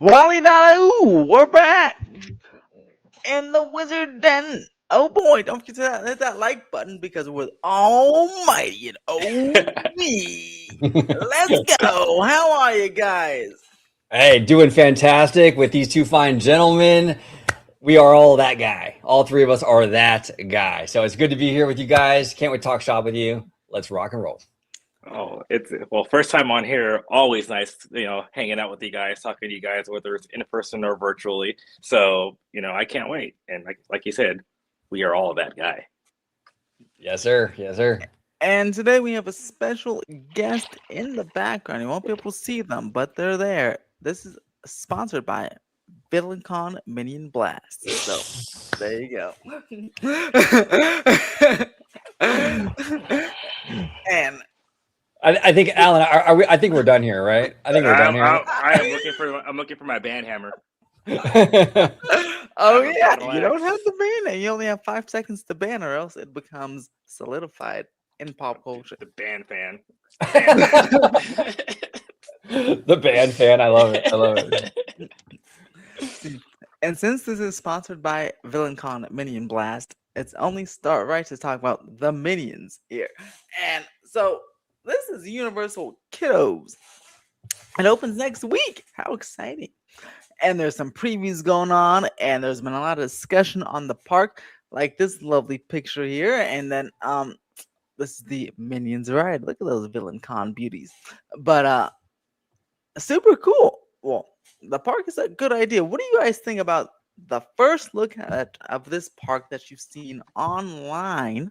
Wally Ooh, we're back in the wizard den. Oh boy, don't forget to hit that like button because we're almighty and me. Let's go. How are you guys? Hey, doing fantastic with these two fine gentlemen. We are all that guy. All three of us are that guy. So it's good to be here with you guys. Can't wait to talk shop with you. Let's rock and roll. Oh, it's well, first time on here. Always nice, hanging out with you guys, talking to you guys, whether it's in person or virtually. So, I can't wait. And like you said, we are all that guy. Yes, sir. Yes, sir. And today we have a special guest in the background. You won't be able to see them, but they're there. This is sponsored by VillainCon Minion Blast. So there you go. And I think Alan, I think we're done here, right? I think we're done here. I'm looking for my band hammer. Oh yeah, you don't have to ban it. You only have 5 seconds to ban, or else it becomes solidified in pop culture. The band fan. The band fan. I love it. I love it. And since this is sponsored by VillainCon Minion Blast, it's only right to talk about the minions here. And so this is Universal Kiddos. It opens next week. How exciting! And there's some previews going on, and there's been a lot of discussion on the park, like this lovely picture here, and then this is the Minions ride. Look at those VillainCon beauties. But super cool. Well, the park is a good idea. What do you guys think about the first look of this park that you've seen online,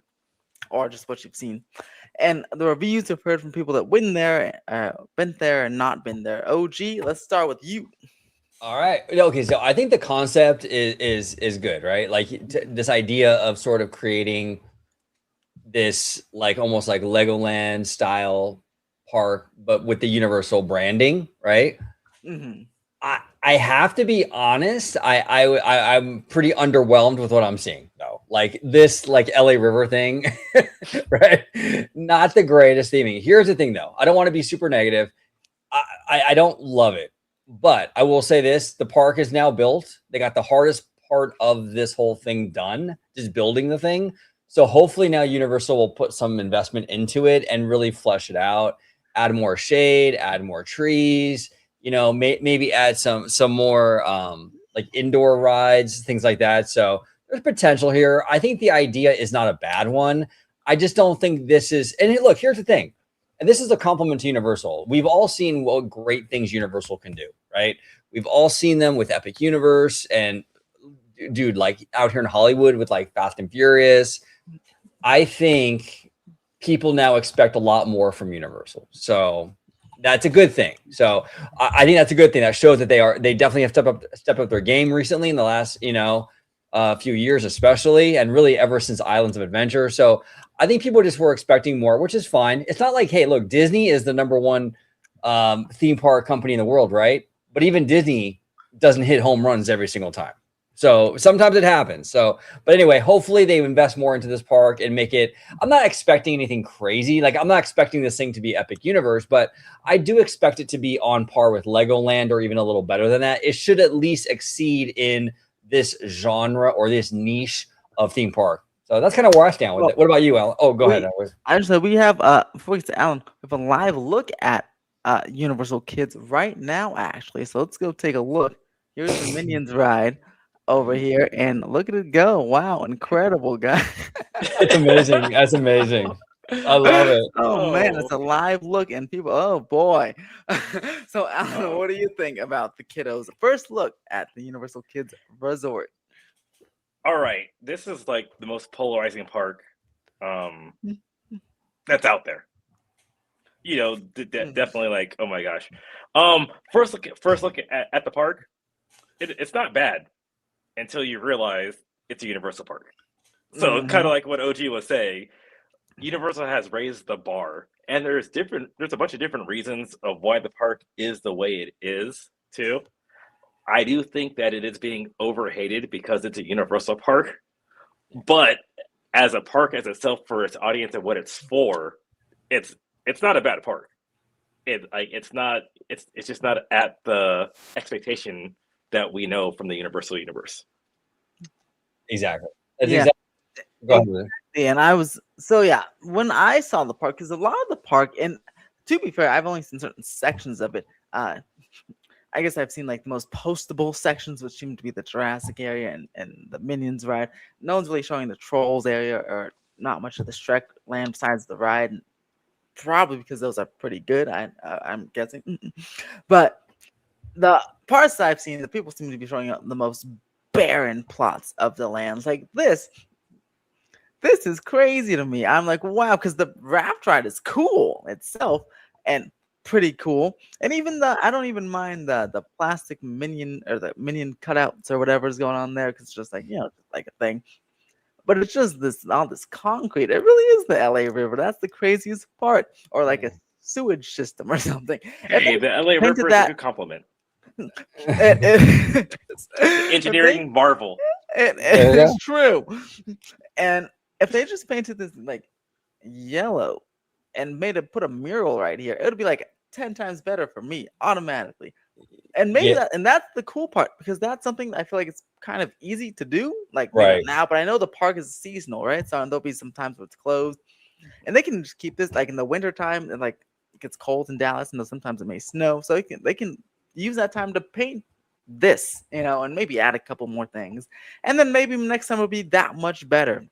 or just what you've seen, and the reviews you've heard from people that been there and not been there? OG, let's start with you. All right. Okay. So I think the concept is good, right? Like this idea of sort of creating this like almost like Legoland style park, but with the Universal branding, right? Mm-hmm. I have to be honest. I'm pretty underwhelmed with what I'm seeing though. Like this like LA River thing, right? Not the greatest theming. Here's the thing though. I don't want to be super negative. I don't love it. But I will say this, the park is now built. They got the hardest part of this whole thing done, just building the thing. So hopefully now Universal will put some investment into it and really flesh it out, add more shade, add more trees, maybe add some more like indoor rides, things like that. So there's potential here. I think the idea is not a bad one. I just don't think this is, and look, here's the thing. And this is a compliment to Universal. We've all seen what great things Universal can do, right? We've all seen them with Epic Universe and dude, like out here in Hollywood with like Fast and Furious. I think people now expect a lot more from Universal. So that's a good thing. So I think that's a good thing. That shows that they definitely have stepped up their game recently in the last, few years, especially, and really ever since Islands of Adventure. So I think people just were expecting more, which is fine. It's not like, hey, look, Disney is the #1 theme park company in the world, right? But even Disney doesn't hit home runs every single time. So sometimes it happens. So, but anyway, hopefully they invest more into this park and make it. I'm not expecting anything crazy. Like I'm not expecting this thing to be Epic Universe, but I do expect it to be on par with Legoland or even a little better than that. It should at least exceed in this genre or this niche of theme park. So that's kind of where I stand with it. What about you, Alan? Oh, go ahead. I just said we have before we get to Alan, we have a live look at Universal Kids right now, actually. So let's go take a look. Here's the Minions ride over here, and look at it go. Wow, incredible, guys. That's amazing. That's amazing. I love it. Oh man, it's Oh, a live look, and people, oh boy. So, Alan, oh. what do you think about the kiddos? First look at the Universal Kids Resort. All right. This is like the most polarizing park that's out there. You know, definitely like, oh my gosh. First look at the park. It's not bad until you realize it's a Universal park. So kind of like what OG was saying, Universal has raised the bar, and there's a bunch of different reasons of why the park is the way it is too. I do think that it is being overhated because it's a Universal park, but as a park as itself for its audience and what it's for, it's not a bad park. It's just not at the expectation that we know from the Universal universe. Exactly. That's Yeah. exactly. Go ahead, Lou. And I was so yeah, when I saw the park, because a lot of the park, and to be fair, I've only seen certain sections of it. I guess I've seen like the most postable sections, which seem to be the Jurassic area and the Minions ride. No one's really showing the Trolls area or not much of the Shrek land besides the ride, and probably because those are pretty good. I'm guessing, but the parts that I've seen, the people seem to be showing up the most barren plots of the lands. Like this is crazy to me. I'm like, wow, because the raft ride is cool itself and pretty cool. And even I don't even mind the plastic minion or the minion cutouts or whatever is going on there, because it's just like, like a thing. But it's just all this concrete. It really is the LA River. That's the craziest part. Or like a sewage system or something. Hey, the LA painted River is a good compliment. Engineering marvel. It's true. And if they just painted this like yellow and put a mural right here, it would be like 10 times better for me automatically. And maybe that's the cool part, because that's something I feel like it's kind of easy to do, like maybe now, but I know the park is seasonal, right? So there'll be some times where it's closed, and they can just keep this like in the wintertime, and like it gets cold in Dallas, and sometimes it may snow, so they can use that time to paint this, and maybe add a couple more things, and then maybe next time will be that much better.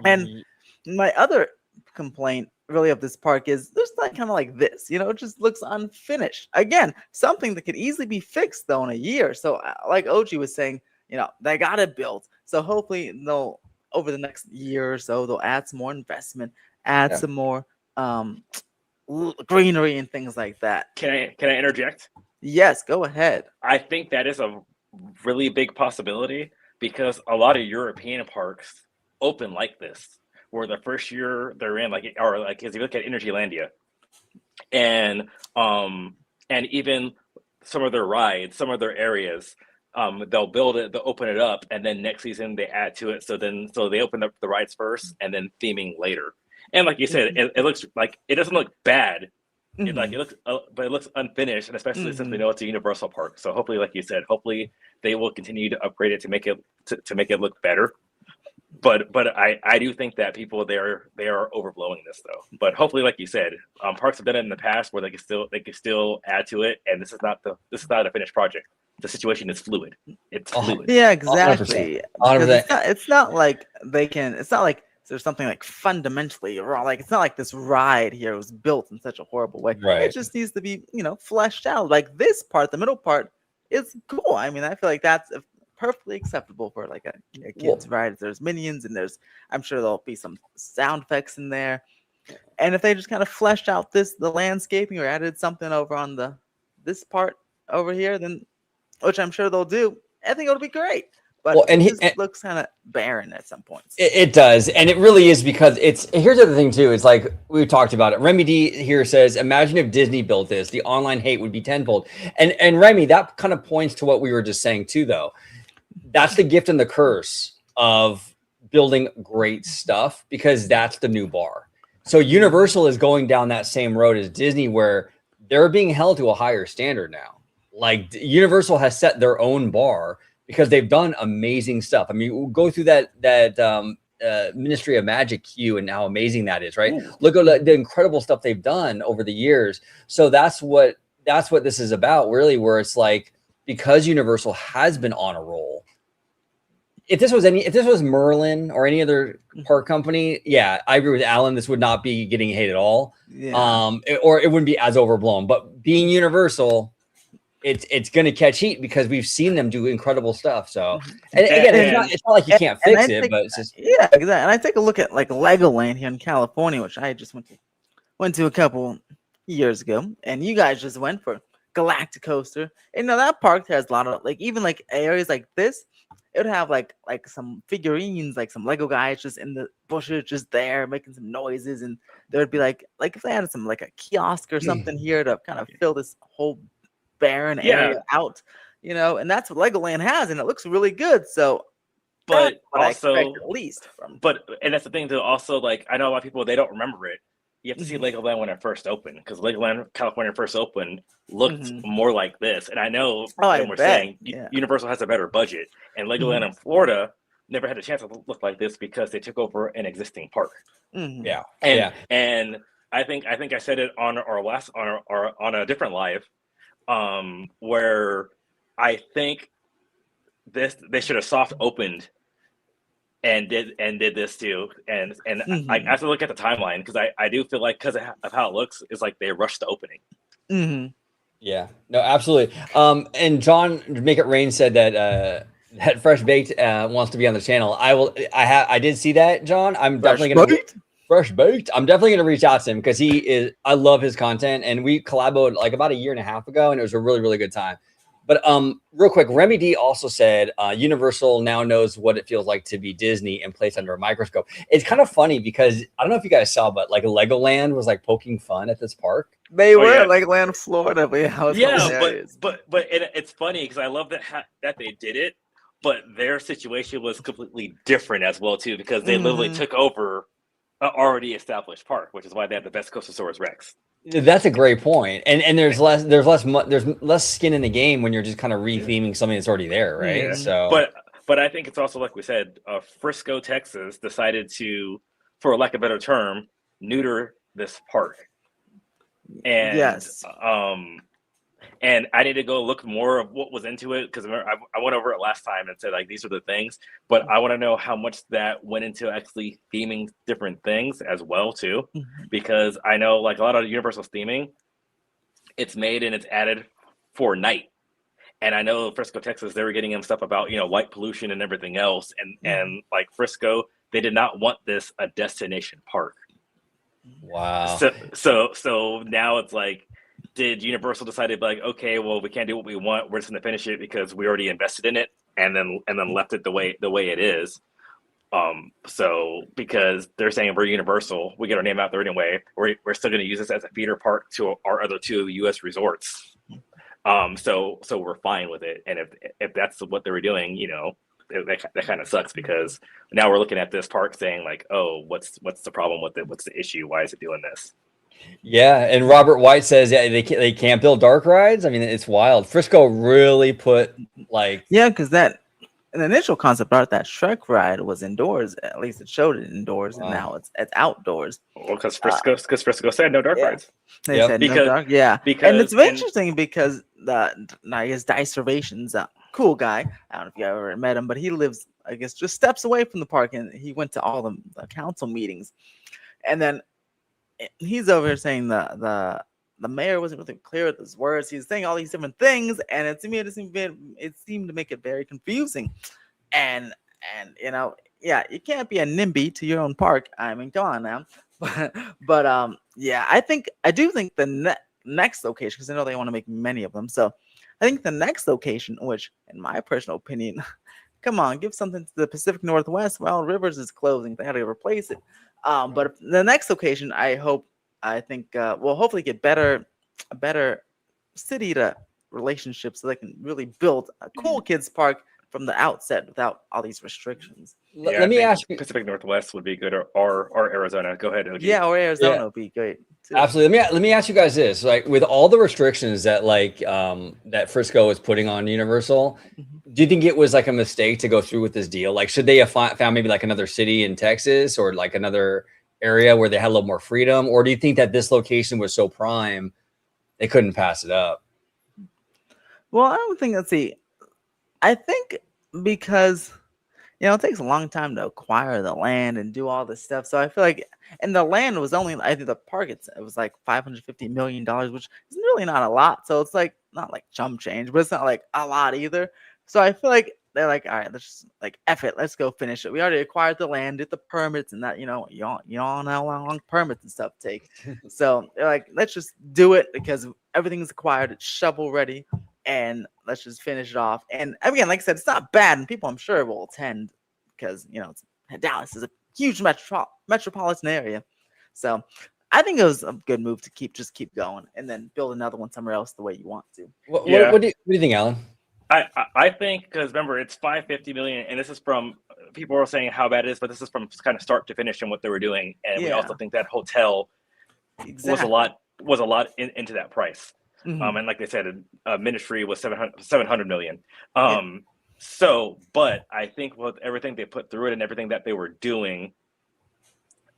And my other complaint really of this park is there's like kind of like this, it just looks unfinished. Again, something that could easily be fixed though in a year. So like OG was saying, they got it built. So hopefully they'll, over the next year or so, they'll add some more investment, add some more greenery and things like that. Can I interject? Yes, go ahead. I think that is a really big possibility, because a lot of European parks open like this, where the first year they're in, like, or like, as you look at Energylandia, and even some of their rides, some of their areas, they'll build it, they'll open it up, and then next season they add to it. So they open up the rides first, and then theming later. And like you said, it looks like, it doesn't look bad. It looks, but it looks unfinished, and especially since we know it's a Universal park. So hopefully, like you said, hopefully they will continue to upgrade it to make it look better. But I do think that people they are overblowing this though. But hopefully, like you said, parks have done it in the past where they can still add to it, and this is not a finished project. The situation is fluid. It's fluid. Yeah, exactly. 100%. It's not like they can. It's not like there's something like fundamentally wrong. Like it's not like this ride here was built in such a horrible way. Right. It just needs to be, fleshed out. Like this part, the middle part, is cool. I mean, I feel like that's perfectly acceptable for like a kid's ride. There's minions, and I'm sure there'll be some sound effects in there. And if they just kind of fleshed out the landscaping, or added something over on this part over here, then, which I'm sure they'll do, I think it'll be great. But it looks kind of barren at some points. It does, and it really is, because here's the other thing too. It's like we talked about it. Remy D here says, "Imagine if Disney built this, the online hate would be tenfold." And Remy, that kind of points to what we were just saying too, though. That's the gift and the curse of building great stuff, because that's the new bar. So Universal is going down that same road as Disney, where they're being held to a higher standard now. Like Universal has set their own bar, because they've done amazing stuff. I mean, we'll go through that Ministry of Magic queue and how amazing that is, right? Ooh. Look at the incredible stuff they've done over the years. So that's what this is about, really, where it's like, because Universal has been on a roll. If this was Merlin or any other park company, yeah, I agree with Alan. This would not be getting hate at all. Yeah. Or it wouldn't be as overblown. But being Universal, it's going to catch heat because we've seen them do incredible stuff. So, and again, it's not like you can't fix it, but it's just, yeah, exactly. And I take a look at like Legoland here in California, which I just went to a couple years ago, and you guys just went for Galactic Coaster. And that park has a lot of like, even like areas like this, it would have like some figurines, like some Lego guys just in the bushes, just there making some noises, and there would be like if they had some like a kiosk or something here to kind of fill this whole barren area out, and that's what Legoland has, and it looks really good. So, but also at least from. And that's the thing too. Also, like, I know a lot of people, they don't remember it. You have to see Legoland when it first opened, because Legoland California first opened looked more like this. And I know we're saying Universal has a better budget, and Legoland in Florida never had a chance to look like this because they took over an existing park. Yeah, and I think I said it on our last on a different live, where I think they should have soft opened and did this too, and I have to look at the timeline, because I do feel like, because of how it looks, it's like they rushed the opening. Yeah, no, absolutely. And John Make It Rain said that Fresh Baked wants to be on the channel. I did see that, John. I'm definitely gonna Fresh Baked. I'm definitely gonna reach out to him, because I love his content, and we collaborated like about a year and a half ago, and it was a really, really good time. But real quick, Remy D also said Universal now knows what it feels like to be Disney and placed under a microscope. It's kind of funny, because I don't know if you guys saw, but like Legoland was like poking fun at this park. They were at Legoland, Florida, but but it's funny, because I love that they did it, but their situation was completely different as well too, because they literally took over an already established park, which is why they have the best Coastosaurus Rex. That's a great point. And there's less skin in the game when you're just kind of retheming something that's already there, right? Yeah. So, but I think it's also, like we said, Frisco, Texas decided to, for lack of a better term, neuter this park. And and I need to go look more of what was into it, because I went over it last time and said, like, these are the things, but I want to know how much that went into actually theming different things as well too, because I know, like, a lot of Universal's theming, it's made and it's added for night, and I know Frisco, Texas, they were getting them stuff about light pollution and everything else, and like Frisco, they did not want this a destination park. Wow. So now it's like, did Universal decide to be like, okay, well, we can't do what we want, we're just going to finish it because we already invested in it, and then left it the way it is? So because they're saying we're Universal, we get our name out there anyway, we're still going to use this as a feeder park to our other two U.S. resorts. So we're fine with it. And if that's what they were doing, that kind of sucks, because now we're looking at this park saying like, oh, what's the problem with it? What's the issue? Why is it doing this? Yeah, and Robert White says they can't build dark rides. I mean, it's wild. Frisco really put like because that an initial concept art, that Shrek ride, was indoors. At least it showed it indoors, and now it's outdoors. Well, because Frisco said no dark rides. They said no dark. And it's interesting because I guess Dice Servation's a cool guy. I don't know if you ever met him, but he lives, I guess, just steps away from the park, and he went to all the council meetings, and then he's over here saying the mayor wasn't really clear with his words. He's saying all these different things, and it seemed to make it very confusing. And you can't be a NIMBY to your own park. I mean, come on now. But I do think the next location, because I know they want to make many of them. So I think the next location, which in my personal opinion, come on, give something to the Pacific Northwest. Well, Rivers is closing. They had to replace it. But the next location, I think will hopefully get a better city to relationships, so they can really build a cool kids park from the outset without all these restrictions. Let me ask you, Pacific Northwest would be good, or Arizona. Go ahead, OG. Yeah, or Arizona would be great too. Absolutely. Let me ask you guys this: like, with all the restrictions that that Frisco is putting on Universal, Do you think it was like a mistake to go through with this deal? Like, should they have found maybe like another city in Texas or like another area where they had a little more freedom? Or do you think that this location was so prime they couldn't pass it up? Well, I don't think. Let's see. I think because it takes a long time to acquire the land and do all this stuff. So I feel like, and the land was only, I think the park it was like $550 million, which is really not a lot. So it's like not like chump change, but it's not like a lot either. So I feel like they're like, all right, let's just like F it, let's go finish it. We already acquired the land, did the permits, and that you all know how long permits and stuff take. So they're like, let's just do it because everything's acquired, it's shovel ready, and let's just finish it off. And again, like I said, it's not bad, and people I'm sure will attend because Dallas is a huge metropolitan area. So I think it was a good move to keep going and then build another one somewhere else the way you want to. What do you think, Alan? I think, because remember, it's $550 million, and this is from, people are saying how bad it is, but this is from kind of start to finish and what they were doing. And we also think that hotel was a lot into that price. And like they said, ministry was 700 million. So, but I think with everything they put through it and everything that they were doing,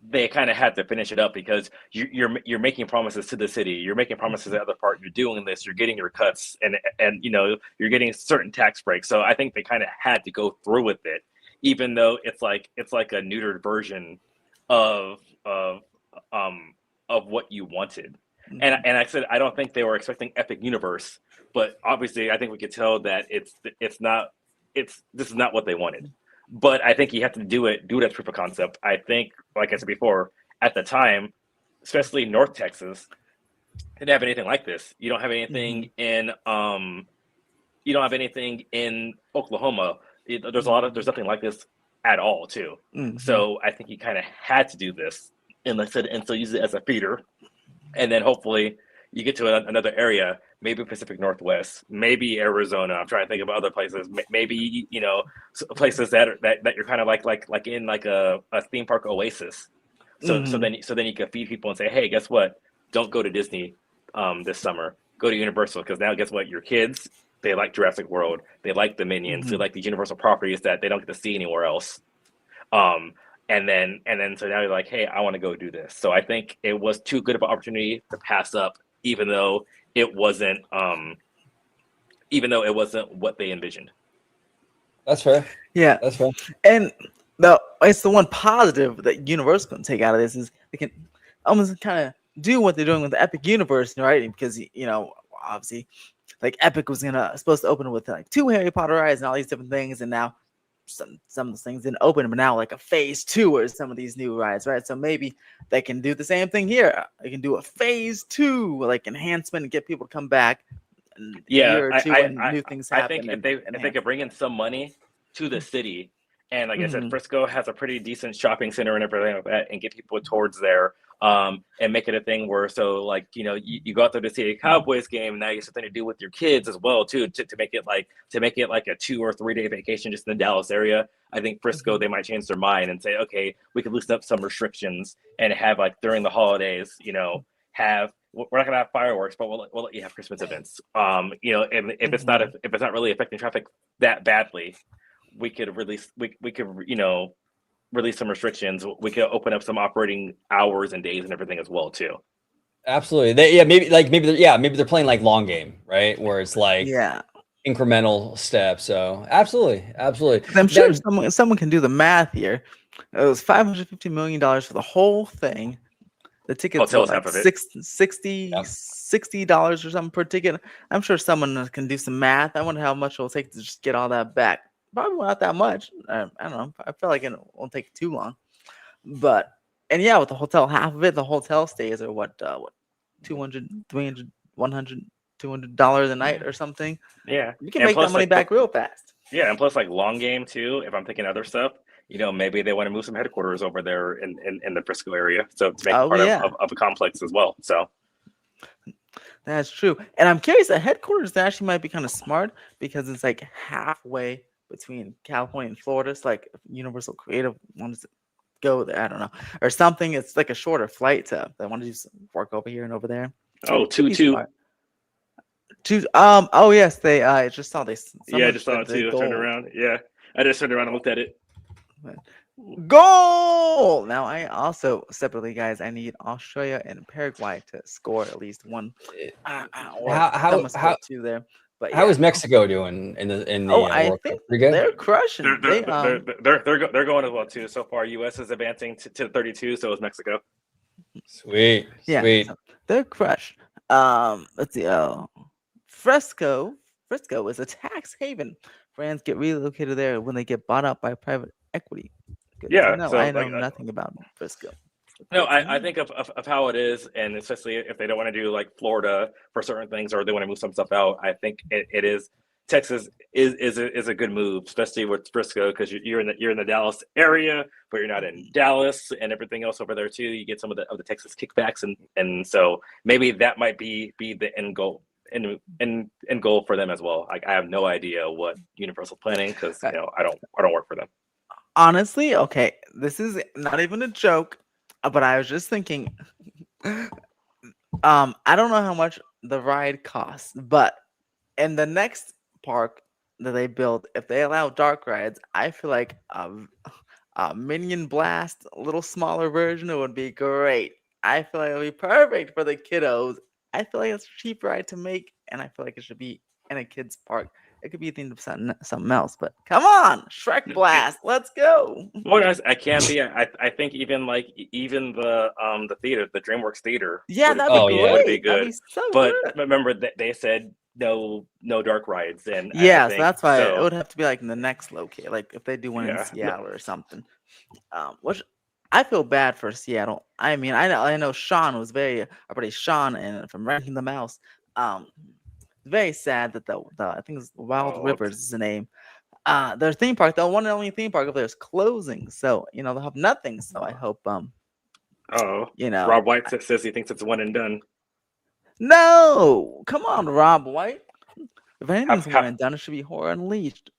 they kind of had to finish it up because you're making promises to the city, you're making promises to the other part, you're doing this, you're getting your cuts, and you're getting certain tax breaks. So I think they kind of had to go through with it, even though it's like a neutered version of what you wanted. And I said I don't think they were expecting Epic Universe, but obviously I think we could tell that this is not what they wanted. But I think you have to do it as proof of concept. I think, like I said before, at the time, especially North Texas, didn't have anything like this. You don't have anything in Oklahoma. There's nothing like this at all, too. So I think he kind of had to do this, and like I said, and so use it as a feeder, and then hopefully you get to another area, maybe Pacific Northwest, maybe Arizona. I'm trying to think of other places. Maybe places that you're kind of like in like a theme park oasis. So then you can feed people and say, hey, guess what? Don't go to Disney this summer. Go to Universal, because now guess what? Your kids, they like Jurassic World. They like the Minions. They like these Universal properties that they don't get to see anywhere else. And then so now you're like, hey, I want to go do this. So I think it was too good of an opportunity to pass up, even though it wasn't what they envisioned. That's fair. Yeah, that's fair. And it's the one positive that Universal can take out of this is they can almost kind of do what they're doing with the Epic Universe, right? Because obviously, like Epic was supposed to open with like 2 Harry Potter rides and all these different things, and now some of those things didn't open, but now like a phase 2 or some of these new rides, right? So maybe they can do the same thing here. They can do a phase 2 like enhancement and get people to come back. Yeah, new things happen. I think if they could bring in some money to the city, and like I said, Frisco has a pretty decent shopping center and everything like that, and get people towards there, and make it a thing where you go out there to see a Cowboys game, and now you have something to do with your kids as well too, to make it like a 2 or 3 day vacation just in the Dallas area. I think Frisco, they might change their mind and say, okay, we could loosen up some restrictions and have like during the holidays, we're not gonna have fireworks, but we'll let you have Christmas events. And if it's not really affecting traffic that badly, we could release some restrictions. We could open up some operating hours and days and everything as well too. Absolutely. Maybe they're playing like long game, right? Where it's like incremental steps. So absolutely. I'm sure someone can do the math here. It was $550 million for the whole thing. The tickets were like $60 or something per ticket. I'm sure someone can do some math. I wonder how much it'll take to just get all that back. Probably not that much. I don't know. I feel like it won't take too long. But with the hotel, half of it, the hotel stays are what $200, $300, $100, $200 a night or something. Yeah, you can make that money back real fast. Yeah, and plus like long game too. If I'm thinking other stuff, maybe they want to move some headquarters over there in the Frisco area, so to make part of a complex as well. So that's true. And I'm curious, the headquarters actually might be kind of smart because it's like halfway between California and Florida. It's like Universal Creative wants to go there, I don't know, or something. It's like a shorter flight they want to do some work over here and over there. Oh, two Oh yes, they. I just saw this. Yeah, I Someone just saw said it the too. I turned gold. around. Yeah, I just turned around and looked at it. Goal! Now I also separately, guys. I need Australia and Paraguay to score at least one, or How someone how score two there. But how yeah. is Mexico doing in Oh, the I World Cup? think Pretty good. they're crushing. They're going as well too. So far, U.S. is advancing to 32. So is Mexico. Sweet, Yeah, sweet. so they're crushed. Let's see. Fresco. Frisco is a tax haven. Brands get relocated there when they get bought up by private equity. Good to Yeah. know. I So know nothing about Frisco. no, Good to I know. think of how it is, and especially if they don't want to do like Florida for certain things, or they want to move some stuff out. I think it is Texas is a good move, especially with Frisco, because you're in the Dallas area, but you're not in Dallas, and everything else over there too. You get some of the Texas kickbacks, and so maybe that might be the end goal. End goal for them as well. Like I have no idea what Universal planning because Uh, I don't work for them. Honestly, okay, this is not even a joke, but I was just thinking. I don't know how much the ride costs, but in the next park that they build, if they allow dark rides, I feel like a Minion Blast, a little smaller version, it would be great. I feel like it would be perfect for the kiddos. I feel like it's a cheap ride to make, and I feel like it should be in a kids' park. It could be themed of something else, but come on, Shrek Blast, let's go. Well, guys, I can be. I think even like even the theater, the DreamWorks theater Yeah, that'd be Oh yeah. would be great. That'd good. be so But good. remember that they said no dark rides, and I Yeah, so think that's why it so. would have to be like in the next location, like if they do one in Yeah, Seattle or something. Which I feel bad for Seattle. I mean, I know Sean was very, our buddy Sean, and from Ranking the Mouse. Um, very sad that the I think it's Wild oh, Rivers is the name. Their theme park, the one and only theme park of theirs, closing. So they'll have nothing. So I hope oh, you know, Rob White says he thinks it's one and done. no, come on, Rob White. If Have, anything's one have, and done, it should be Horror Unleashed.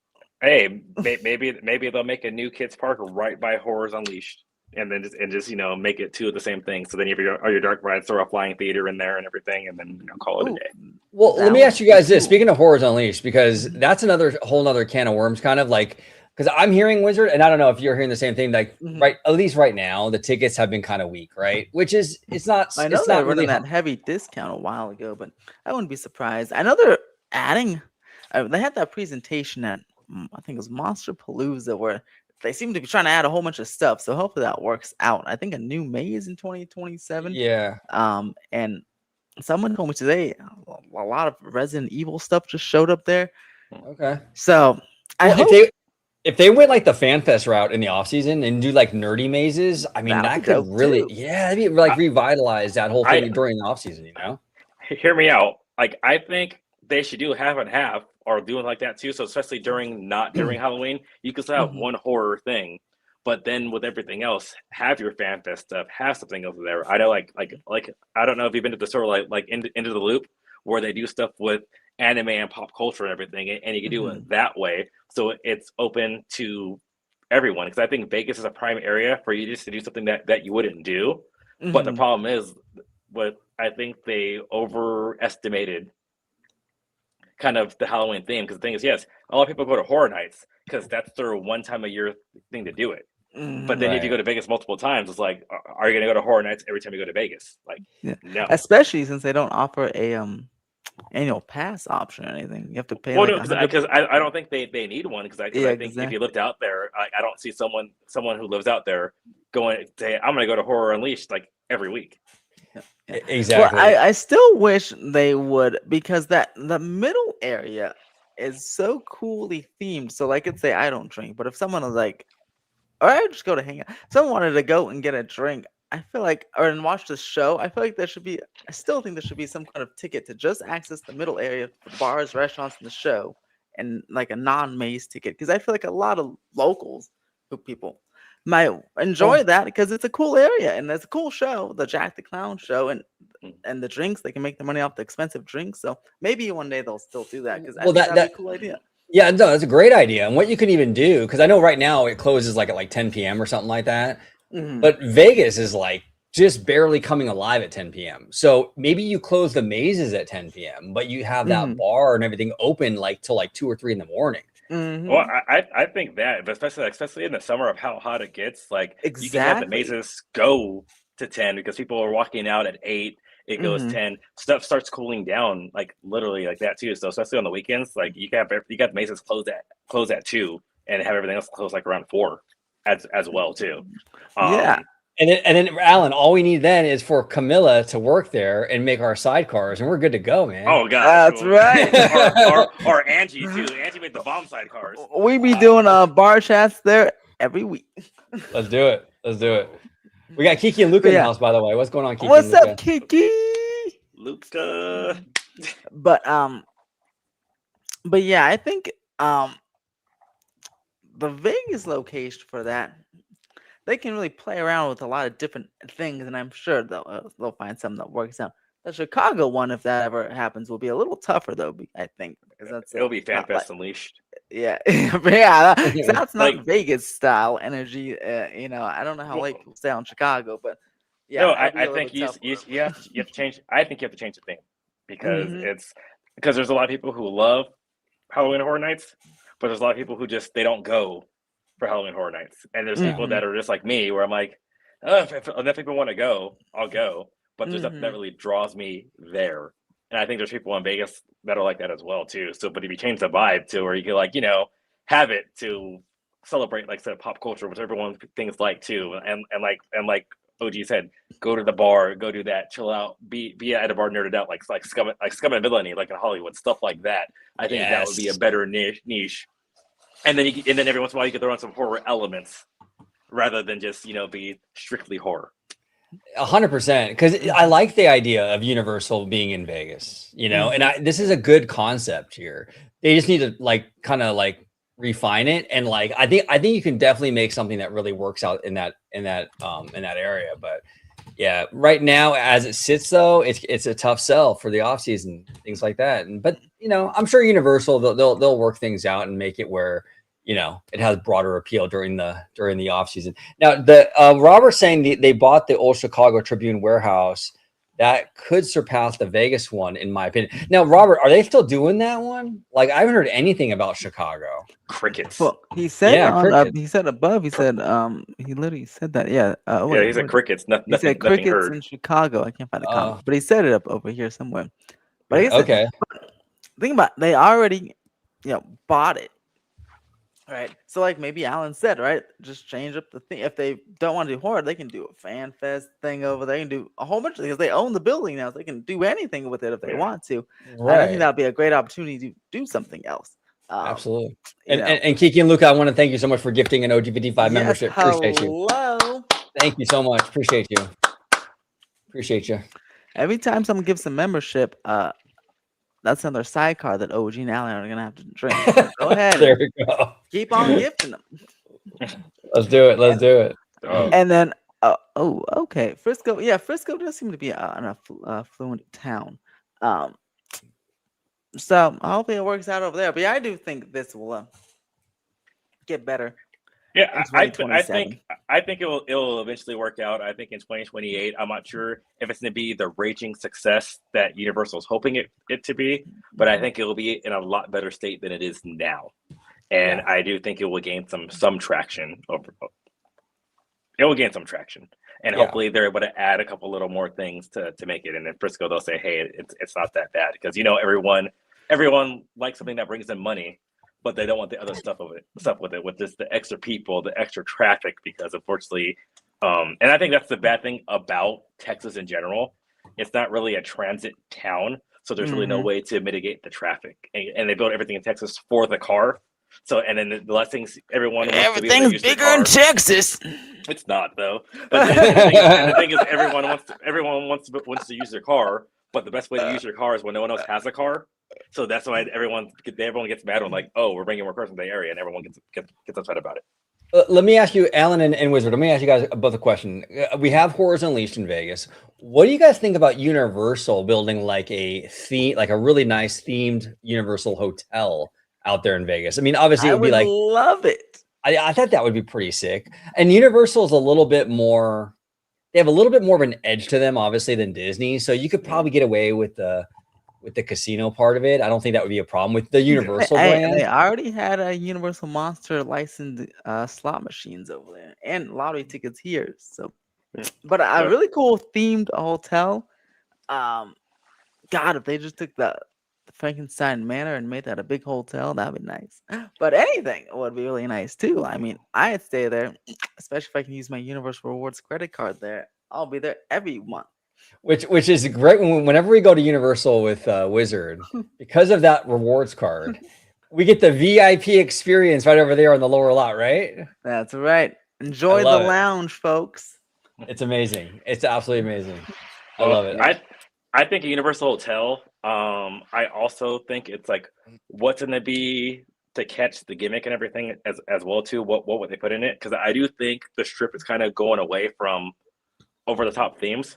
hey, maybe they'll make a new kids park right by Horrors Unleashed, and then just make it two of the same thing. So then you have your dark rides, throw a flying theater in there and everything, and then call it a Ooh, day. Well, let that me would ask you be guys this. cool. Speaking of Horrors Unleashed, because Mhm, that's another whole nother can of worms, kind of like because I'm hearing Wizard, and I don't know if you're hearing the same thing. Like mhm. right, at least right now, the tickets have been kind of weak, right? Which is I know it's they were not running really that heavy discount a while ago, but I wouldn't be surprised. I know they're adding. They had that presentation at I think it was Monster Palooza where they seem to be trying to add a whole bunch of stuff. So hopefully that works out. I think a new maze in 2027. yeah. And someone told me today a lot of Resident Evil stuff just showed up there. Okay. So I Well, hope if they went like the fan fest route in the off season and do like nerdy mazes, I mean that would be that could dope really, too. yeah, that'd be like I, revitalize that whole I thing during the off season, you know? hear me out. Like I think they should do half and half, or doing like that too. So especially not during Halloween, you can still have Mhm, one horror thing, but then with everything else, have your fan fest stuff, have something else there. I know, like I don't know if you've been to the store like into the loop where they do stuff with anime and pop culture and everything, and you can do mhm, it that way. So it's open to everyone because I think Vegas is a prime area for you just to do something that you wouldn't do. But the mhm. problem is, what I think they overestimated kind of the Halloween theme because the thing is, yes, a lot of people go to horror nights because that's their one time a year thing to do it. But then Mhm. if you Right. go to Vegas multiple times, it's like, are you going to go to horror nights every time you go to Vegas? Like, Yeah, no. especially since they don't offer a annual pass option or anything. You have to pay Well, like no, 100. because I don't think they need one because Yeah, I think if you exactly. lived out there, I don't see someone who lives out there going say I'm going to go to Horror Unleashed like every week. Yeah, yeah. Well, I, Exactly. I still wish they would because that the middle area is so coolly themed. So like, I could say I don't drink, but if someone was like, or I would just go to hang out. Someone wanted to go and get a drink. I feel like, or and watch the show. I feel like there should be. I still think there should be some kind of ticket to just access the middle area for bars, restaurants, and the show, and like a non-maze ticket. Because I feel like a lot of locals, who people, might enjoy Well, that because it's a cool area and it's a cool show, the Jack the Clown show, and the drinks they can make the money off the expensive drinks. So maybe one day they'll still do that because I well think that that'd be a that cool idea. yeah, no, that's a great idea. And what you can even do, because I know right now it closes like at like 10 p.m. or something like that. Hmm. But Vegas is like just barely coming alive at 10 p.m. So maybe you close the mazes at 10 p.m., but you have that bar and everything open like till like 2 or 3 in the morning. Well, I think that, but especially in the summer of how hot it gets, like you can have the mazes go to 10 because people are walking out at 8. It goes 10. Stuff starts cooling down like literally like that too. So especially on the weekends, like you got the mazes close at 2 and have everything else close like around 4 as well too. Yeah. And then Alan, all we need then is for Camilla to work there and make our sidecars, and we're good to go, man. Oh god, that's right. or Angie too. Angie made the bomb sidecars. We be doing bar chats there every week. Let's do it. We got Kiki and Luca in the house, by the way. What's going on, Kiki? What's up, Kiki? Luca. But yeah, I think the Vegas location for that, they can really play around with a lot of different things, and I'm sure they'll find something that works out. The Chicago one, if that ever happens, will be a little tougher though, I think, because it'll be FanFest Unleashed. Yeah, yeah, that's not like, Vegas style energy. I don't know how late people stay on Chicago, but yeah, no, I think you have to change. I think you have to change the theme because there's a lot of people who love Halloween Horror Nights, but there's a lot of people who just they don't go for Halloween Horror Nights, and there's people that are just like me, where I'm like, if people want to go, I'll go, but there's nothing that really draws me there. And I think there's people in Vegas that are like that as well too. So, but if you change the vibe to where you can like, have it to celebrate like say pop culture, which everyone things like too, and like OG said, go to the bar, go do that, chill out, be at a bar nerded out like Scum and Villainy, like in Hollywood, stuff like that. I think that would be a better niche. And then every once in a while you can throw in some horror elements rather than just be strictly horror. 100%, because I like the idea of Universal being in Vegas, and this is a good concept here. They just need to kind of refine it, and I think you can definitely make something that really works out in that area. But yeah, right now as it sits though, it's a tough sell for the off season, things like that. But I'm sure Universal they'll work things out and make it where it has broader appeal during the off season. Now, the Robert's saying they bought the old Chicago Tribune warehouse that could surpass the Vegas one, in my opinion. Now, Robert, are they still doing that one? I haven't heard anything about Chicago. Crickets. Well, he said he said above. He said he literally said that. Yeah. He said crickets. Nothing. He said crickets heard. in Chicago. I can't find the comment, but he said it up over here somewhere. But he said, okay. Think about it, they already bought it. Right, so maybe Alan said, right, just change up the thing. If they don't want to do horror, they can do a fan fest thing over there. They can do a whole bunch of things. They own the building now, so they can do anything with it if they want to. Right. And I think that'd be a great opportunity to do something else. Absolutely. And Kiki and Luca, I want to thank you so much for gifting an OG55 membership. Appreciate you. Hello. Thank you so much. Appreciate you. Every time someone gives a membership, that's another sidecar that OG and Alan are gonna have to drink. Go ahead. There we go. Keep on gifting them. Let's do it. And then, okay, Frisco. Yeah, Frisco does seem to be an affluent town. So hopefully it works out over there. But yeah, I do think this will get better. Yeah, I think it will eventually work out. I think in 2028, I'm not sure if it's going to be the raging success that Universal is hoping it to be, but I think it will be in a lot better state than it is now. And I do think it will gain some traction. It will gain some traction, and hopefully they're able to add a couple little more things to make it. And in Frisco, they'll say, "Hey, it's not that bad," because everyone likes something that brings them money. But they don't want the other stuff with it, with just the extra people, the extra traffic, because unfortunately, and I think that's the bad thing about Texas in general. It's not really a transit town, so there's really no way to mitigate the traffic. And they built everything in Texas for the car. So, and then the less things everything's bigger in Texas. It's not though. But the thing is, everyone wants to use their car, but the best way to use your car is when no one else has a car. So that's why everyone gets mad when we're bringing more cars in the area, and everyone gets upset about it. Let me ask you, Alan and Wizard. Let me ask you guys both a question. We have Horrors Unleashed in Vegas. What do you guys think about Universal building a really nice themed Universal hotel out there in Vegas? I mean, obviously it would be love it. I thought that would be pretty sick. And Universal is a little bit more they have a little bit more of an edge to them, obviously, than Disney. So you could probably get away with the casino part of it. I don't think that would be a problem with the Universal brand. They already had a Universal Monster licensed slot machines over there and lottery tickets here. So, but a really cool themed hotel. God, if they just took the Frankenstein Manor and made that a big hotel, that'd be nice. But anything would be really nice too. I mean, I'd stay there, especially if I can use my Universal Rewards credit card there. I'll be there every month. Which is great whenever we go to Universal with Wizard, because of that rewards card, we get the VIP experience right over there on the lower lot, right? That's right. Enjoy the lounge, folks. It's amazing. It's absolutely amazing. I love it. I think a Universal Hotel. I also think it's like what's going to be to catch the gimmick and everything as well too. What would they put in it? Because I do think the strip is kind of going away from over the top themes.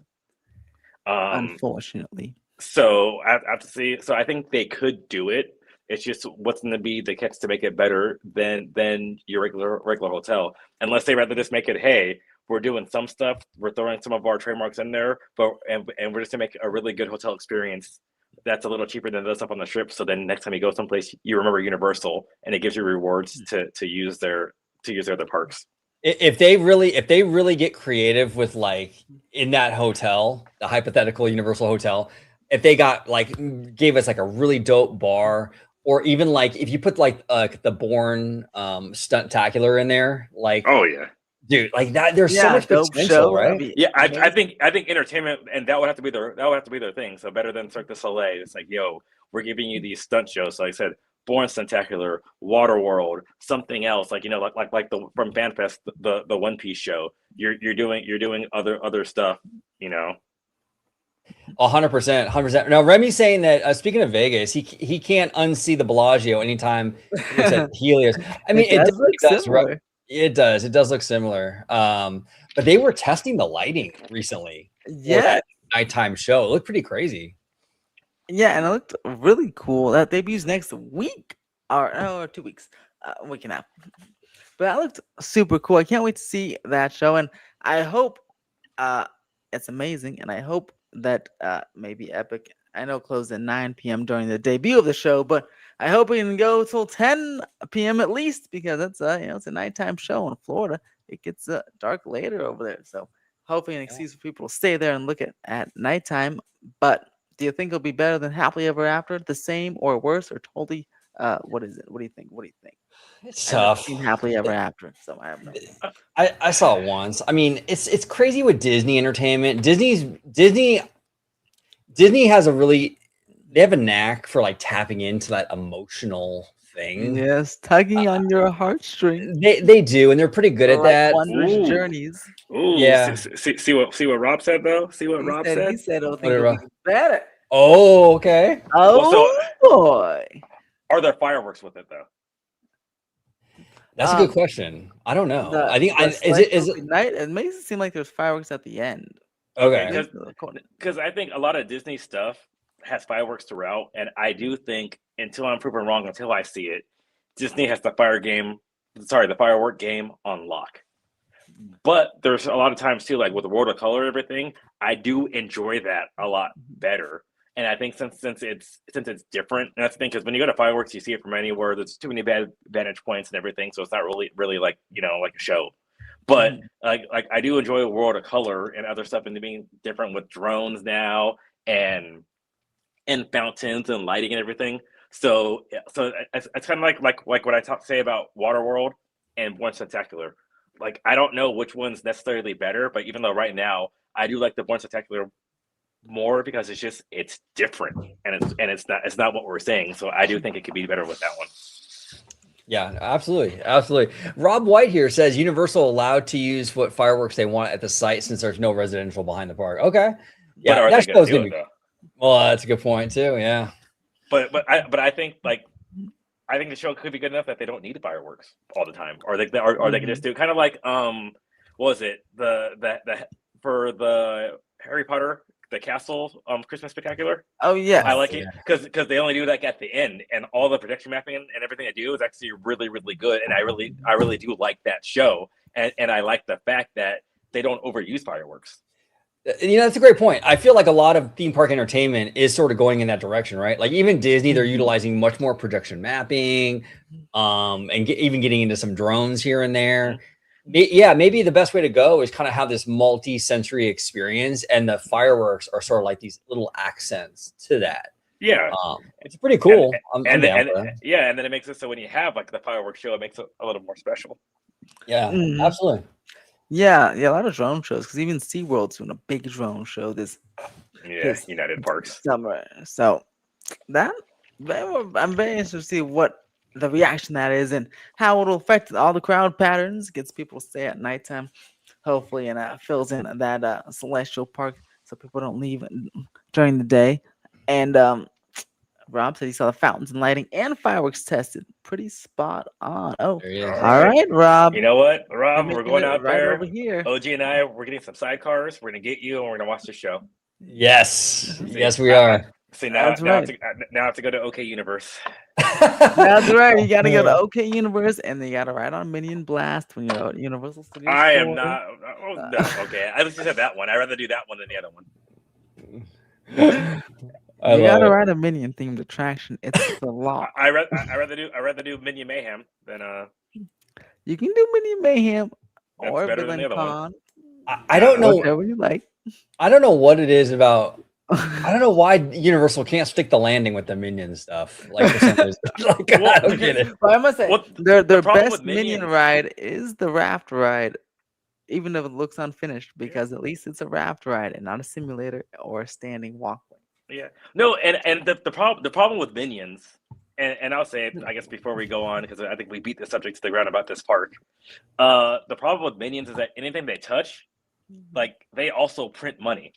Unfortunately. So I have to see. So I think they could do it. It's just what's going to be the catch to make it better than your regular hotel, unless they rather just make it, hey, we're doing some stuff, we're throwing some of our trademarks in there, but and we're just to make a really good hotel experience that's a little cheaper than the stuff on the strip. So then next time you go someplace, you remember Universal, and it gives you rewards to use their other parks. If they really get creative with like in that hotel, the hypothetical Universal hotel, if they got like gave us like a really dope bar, or even like if you put like the Bourne Stuntacular in there, like dude, like that. There's so much potential, right? Yeah, I think entertainment, and that would have to be their thing. So better than Cirque du Soleil. It's like, yo, we're giving you these stunt shows. So like I said, Bourne Stuntacular, Waterworld, something else like like the from FanFest the One Piece show. You're doing other stuff, 100%. Now Remy's saying that speaking of Vegas, he can't unsee the Bellagio anytime he looks at Helios. I mean, it does look similar. But they were testing the lighting recently. Yeah, nighttime show. It looked pretty crazy. Yeah, and it looked really cool. That debuts next week or 2 weeks, week and a half. But that looked super cool. I can't wait to see that show, and I hope it's amazing. And I hope that maybe Epic, I know, closed at 9 p.m. during the debut of the show, but I hope we can go till 10 p.m. at least, because it's it's a nighttime show in Florida. It gets dark later over there, so hoping an excuse for people to stay there and look at nighttime. But do you think it'll be better than Happily Ever After, the same, or worse, or totally? What is it? What do you think? It's tough. I've seen Happily Ever After, so I have no idea. I saw it once. I mean, it's crazy with Disney Entertainment. Disney has they have a knack for like tapping into that emotional thing. Yes, tugging on your heartstrings. They do, and they're pretty good at that. Wondrous journeys. Ooh, yeah. See what Rob said though. See what Rob said. He said, "Oh, think it'll be better." Oh, okay. Oh boy. Are there fireworks with it though? That's a good question. I don't know. I think is it night? It makes it seem like there's fireworks at the end. Okay. Because I think a lot of Disney stuff has fireworks throughout, and I do think until I'm proven wrong, until I see it, Disney has the firework game on lock. But there's a lot of times too, like with the World of Color and everything, I do enjoy that a lot better. And I think since it's different, and that's the thing, because when you go to fireworks, you see it from anywhere. There's too many bad vantage points and everything, so it's not really like like a show. But like I do enjoy World of Color and other stuff, and being different with drones now and fountains and lighting and everything. So it's kind of like what I say about Waterworld and Born Spectacular. Like I don't know which one's necessarily better, but even though right now I do like the Born Spectacular more because it's different and it's not what we're saying. So I do think it could be better with that one. Yeah, absolutely. Rob White here says Universal allowed to use what fireworks they want at the site since there's no residential behind the park. Okay. Yeah, that show's gonna be. Well, that's a good point too. Yeah. But I think I think the show could be good enough that they don't need fireworks all the time, or they can just do kind of like what was it the for the Harry Potter, the castle Christmas spectacular. Oh yeah, I like it because they only do like at the end, and all the projection mapping and everything they do is actually really good, and I really do like that show, and I like the fact that they don't overuse fireworks. That's a great point. I feel like a lot of theme park entertainment is sort of going in that direction, right? Like even Disney, they're utilizing much more projection mapping, and even getting into some drones here and there. Yeah, maybe the best way to go is kind of have this multi-sensory experience, and the fireworks are sort of like these little accents to that. Yeah, it's pretty cool. I'm down for that. Yeah, and then it makes it so when you have like the fireworks show, it makes it a little more special. Yeah, Mhm. absolutely. Yeah, a lot of drone shows because even SeaWorld's doing a big drone show this United Parks summer. So that I'm very interested to see what the reaction that is and how it'll affect all the crowd patterns, gets people to stay at nighttime, hopefully, and fills in that celestial park so people don't leave during the day. And Rob said he saw the fountains and lighting and fireworks tested. Pretty spot on. Oh, There he is. all right, Rob. You know what, Rob? You're We're making going it out right there. over here. OG and I, we're getting some sidecars. We're gonna get you, and we're gonna watch the show. Yes, yes, we are. See now, That's now, right. now I have to go to OK Universe. That's right. You gotta go to OK Universe, and then you gotta ride on Minion Blast when you're at Universal Studios. I am not. Oh, no, okay, I just said that one. I'd rather do that one than the other one. You gotta ride a Minion themed attraction. It's the law. I rather do Minion Mayhem than You can do Minion Mayhem That's or better than the Villain other one. Con. I don't know. Whatever you like. I don't know what it is about. I don't know why Universal can't stick the landing with the Minion stuff. Like, for some reason. Like, I don't get it. But I must say, Well, their problem best with Minion Minions- ride is the raft ride, even if it looks unfinished, because at least it's a raft ride and not a simulator or a standing walkway. Yeah, no, and the problem with Minions, and I'll say it, I guess, before we go on, because I think we beat the subject to the ground about this park. The problem with Minions is that anything they touch, like, they also print money.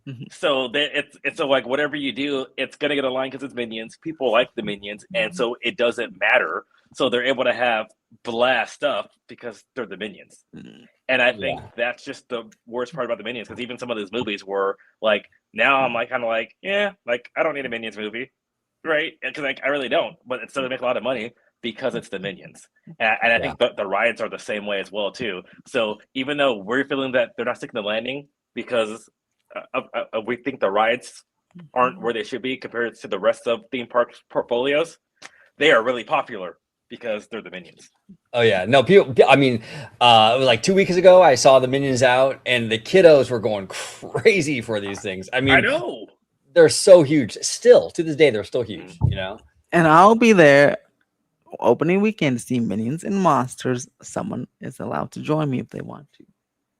Mhm. So it's so, like, whatever you do, it's gonna get a line because it's Minions. People like the Minions, and so it doesn't matter. So they're able to have blast stuff because they're the Minions. Mhm. And I think that's just the worst part about the Minions, because even some of those movies were like, now I'm like kind of like, yeah, like I don't need a Minions movie, right? Because like I really don't, but it's still make a lot of money because it's the Minions, and I think the rides are the same way as well too. So even though we're feeling that they're not sticking the landing because we think the rides aren't where they should be compared to the rest of theme park portfolios, they are really popular because they're the Minions. Oh yeah, no people. I mean, it was like 2 weeks ago. I saw the Minions out, and the kiddos were going crazy for these things. I mean, I know they're so huge. Still to this day, they're still huge. You know. And I'll be there opening weekend to see Minions and Monsters. Someone is allowed to join me if they want to.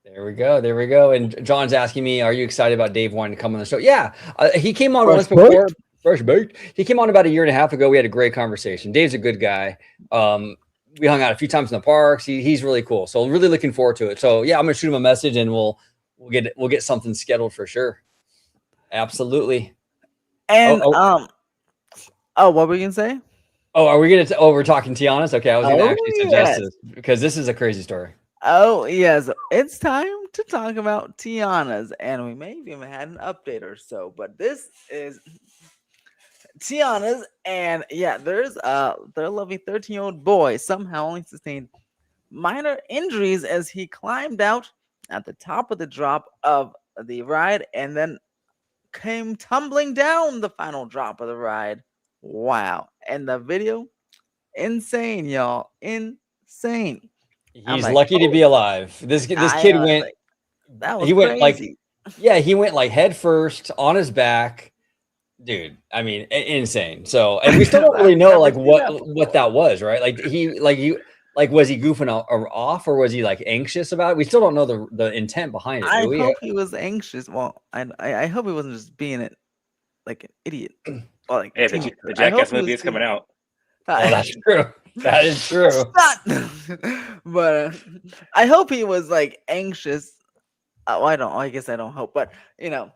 There we go. There we go. And John's asking me, "Are you excited about Dave wanting to come on the show?" Yeah, he came on once before. Fresh baked. He came on about a year and a half ago. We had a great conversation. Dave's a good guy. We hung out a few times in the parks. He's really cool. So really looking forward to it. So yeah, I'm gonna shoot him a message and we'll get something scheduled for sure. Absolutely. And what were you gonna say? Oh, are we gonna? We're talking Tiana's. Okay, I was gonna actually suggest yes. this because this is a crazy story. Oh yes, it's time to talk about Tiana's, and we may have even had an update or so. But this is Tiana's, and yeah, there's their lovely 13-year-old boy somehow only sustained minor injuries as he climbed out at the top of the drop of the ride and then came tumbling down the final drop of the ride. Wow. And the video, insane, y'all. Insane. He's lucky to be alive. This kid went. Like, that was he went crazy. he went like head first on his back. Dude, I mean, insane. So, and we still don't really know like what that was, right? Like was he goofing off or was he like anxious about it? We still don't know the intent behind it. I hope he was anxious. Well, I hope he wasn't just being it like an idiot. Or like the Jackass movie is coming out. Oh, that's true. That is true. But I hope he was like anxious. I guess I don't hope, but you know,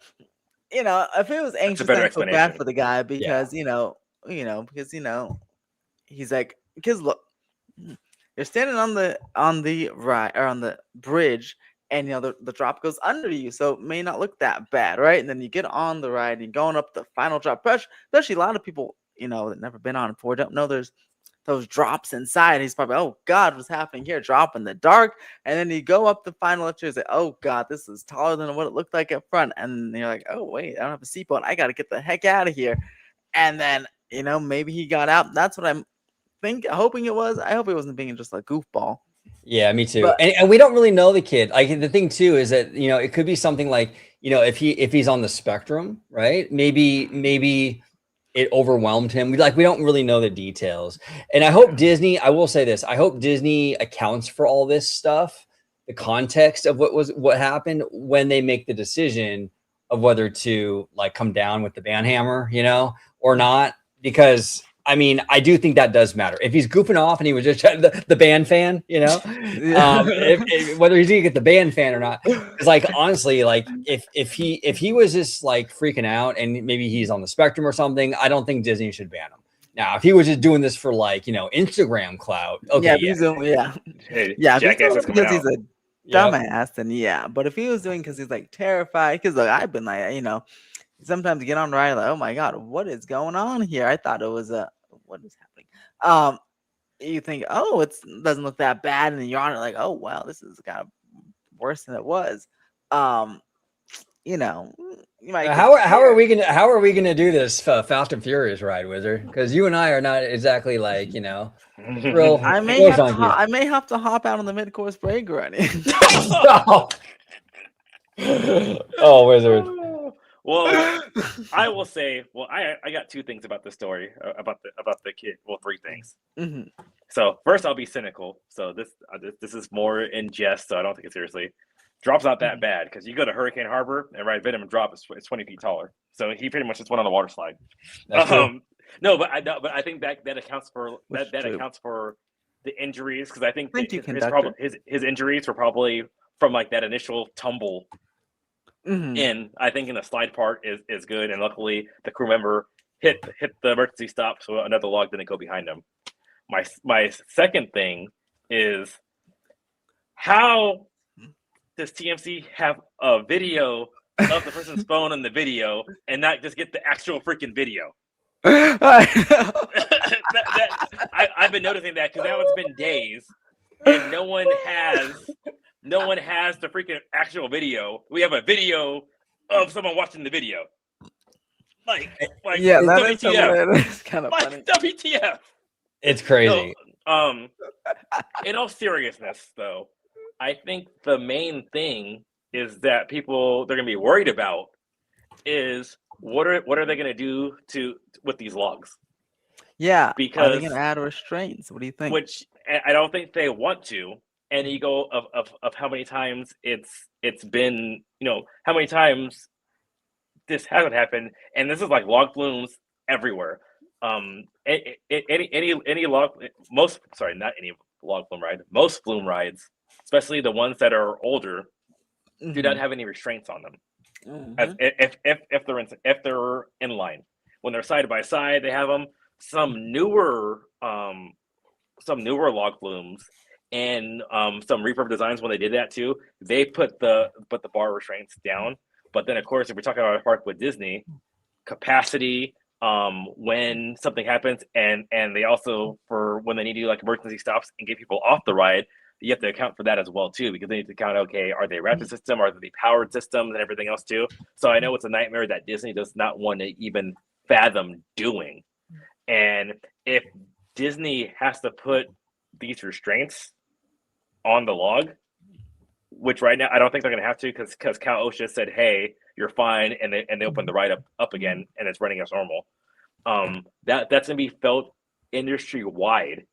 if he was anxious, I feel bad for the guy because he's like, because look, you're standing on the ride or on the bridge, and the drop goes under you, so it may not look that bad, right? And then you get on the ride and you're going up the final drop. Especially a lot of people, that never been on it before, don't know there's those drops inside. He's probably, oh God, what's happening here? Drop in the dark. And then you go up the final lecture and say, oh God, this is taller than what it looked like up front. And you're like, oh wait, I don't have a seatbelt. I got to get the heck out of here. And then, maybe he got out. That's what I'm hoping it was. I hope it wasn't being just a goofball. Yeah, me too. But, And we don't really know the kid. Like the thing too is that, it could be something like, if he's on the spectrum, right? Maybe it overwhelmed him. We don't really know the details. And I hope Disney, I will say this, I hope Disney accounts for all this stuff, the context of what happened when they make the decision of whether to like come down with the band hammer, or not, because I do think that does matter. If he's goofing off and he was just the band fan, whether he's gonna get the band fan or not, it's like, honestly, like if he was just like freaking out and maybe he's on the spectrum or something, I don't think Disney should ban him. Now, if he was just doing this for like, Instagram clout, okay, Hey, yeah, Jackass is coming because he's out. a dumbass, then yeah. But if he was doing because he's like terrified, because like I've been like, sometimes you get on the ride like, oh my God, what is going on here? I thought it was what is happening? You think, oh, it doesn't look that bad, and then you're on it like, oh wow, this is kind of worse than it was. You might how are we gonna do this Fast and Furious ride, Wizard? Because you and I are not exactly like, real. I may have to hop out on the mid-course break running. Oh, Wizard. Well, I will say, I got two things about the story about the kid. Well, three things. Mm-hmm. So first, I'll be cynical. So this is more in jest, so I don't take it seriously. Drop's not that bad because you go to Hurricane Harbor and ride Venom Drop is 20 feet taller. So he pretty much just went on the water slide. No, but I think that accounts for accounts for the injuries, because I think his injuries were probably from like that initial tumble. In I think in the slide part is good, and luckily the crew member hit the emergency stop, so another log didn't go behind him. My second thing is, how does TMC have a video of the person's phone in the video and not just get the actual freaking video? I've been noticing that, because now it's been days and no one has the freaking actual video. We have a video of someone watching the video. Like yeah, that WTF. is kind of funny. WTF. It's crazy. So, in all seriousness, though, I think the main thing is that they're gonna be worried about is what are they gonna do with these logs? Yeah, because are they gonna add restraints? What do you think? Which I don't think they want to. And you go of how many times it's been, how many times this hasn't happened, and this is like log flumes everywhere. Any log, most flume rides, especially the ones that are older, do not have any restraints on them. As if they're in line. When they're side by side, they have them. Some newer log flumes and some refurb designs, when they did that too, they put the bar restraints down. But then, of course, if we're talking about a park with Disney, capacity, when something happens, and they also, for when they need to do like emergency stops and get people off the ride, you have to account for that as well too, because they need to count, okay, are they rapid system, are they powered systems, and everything else too. So I know it's a nightmare that Disney does not want to even fathom doing. And if Disney has to put these restraints on the log, which right now I don't think they're going to have to, because Cal OSHA said, hey, you're fine, and they opened the ride up again, and it's running as normal. That's going to be felt industry wide.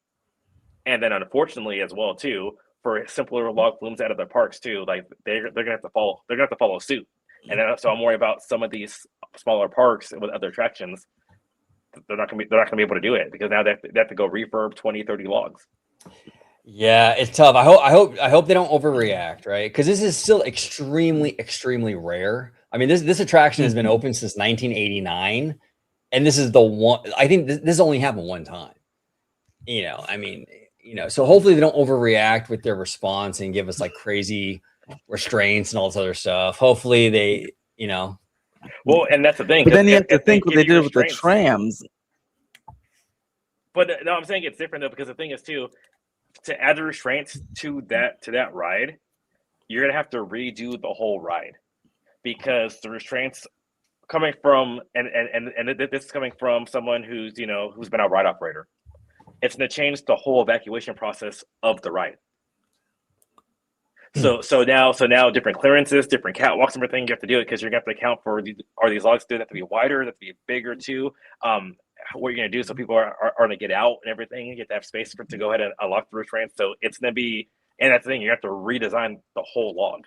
And then unfortunately as well too, for simpler log flumes out of their parks too, like they're gonna have to follow suit. And then, so I'm worried about some of these smaller parks with other attractions. They're not gonna be able to do it, because now they have to go refurb 20-30 logs. Yeah, it's tough. I hope they don't overreact, right? Because this is still extremely rare. I mean, this attraction has been open since 1989, and this is the one. I think this only happened one time. So hopefully they don't overreact with their response and give us like crazy restraints and all this other stuff. Hopefully they, Well, and that's the thing. But then you have to think what they did with the trams. But no, I'm saying it's different though, because the thing is too, to add the restraints to that ride, you're gonna have to redo the whole ride, because the restraints coming from this is coming from someone who's who's been a ride operator. It's going to change the whole evacuation process of the ride. So now different clearances, different catwalks, and everything, you have to do it, because you're going to have to account for are these logs do they have to be wider, they have to be bigger too. What you're going to do so people are going to get out and everything. You have to have space to go ahead and unlock the restraints. So it's going to be, and that's the thing, you have to redesign the whole log.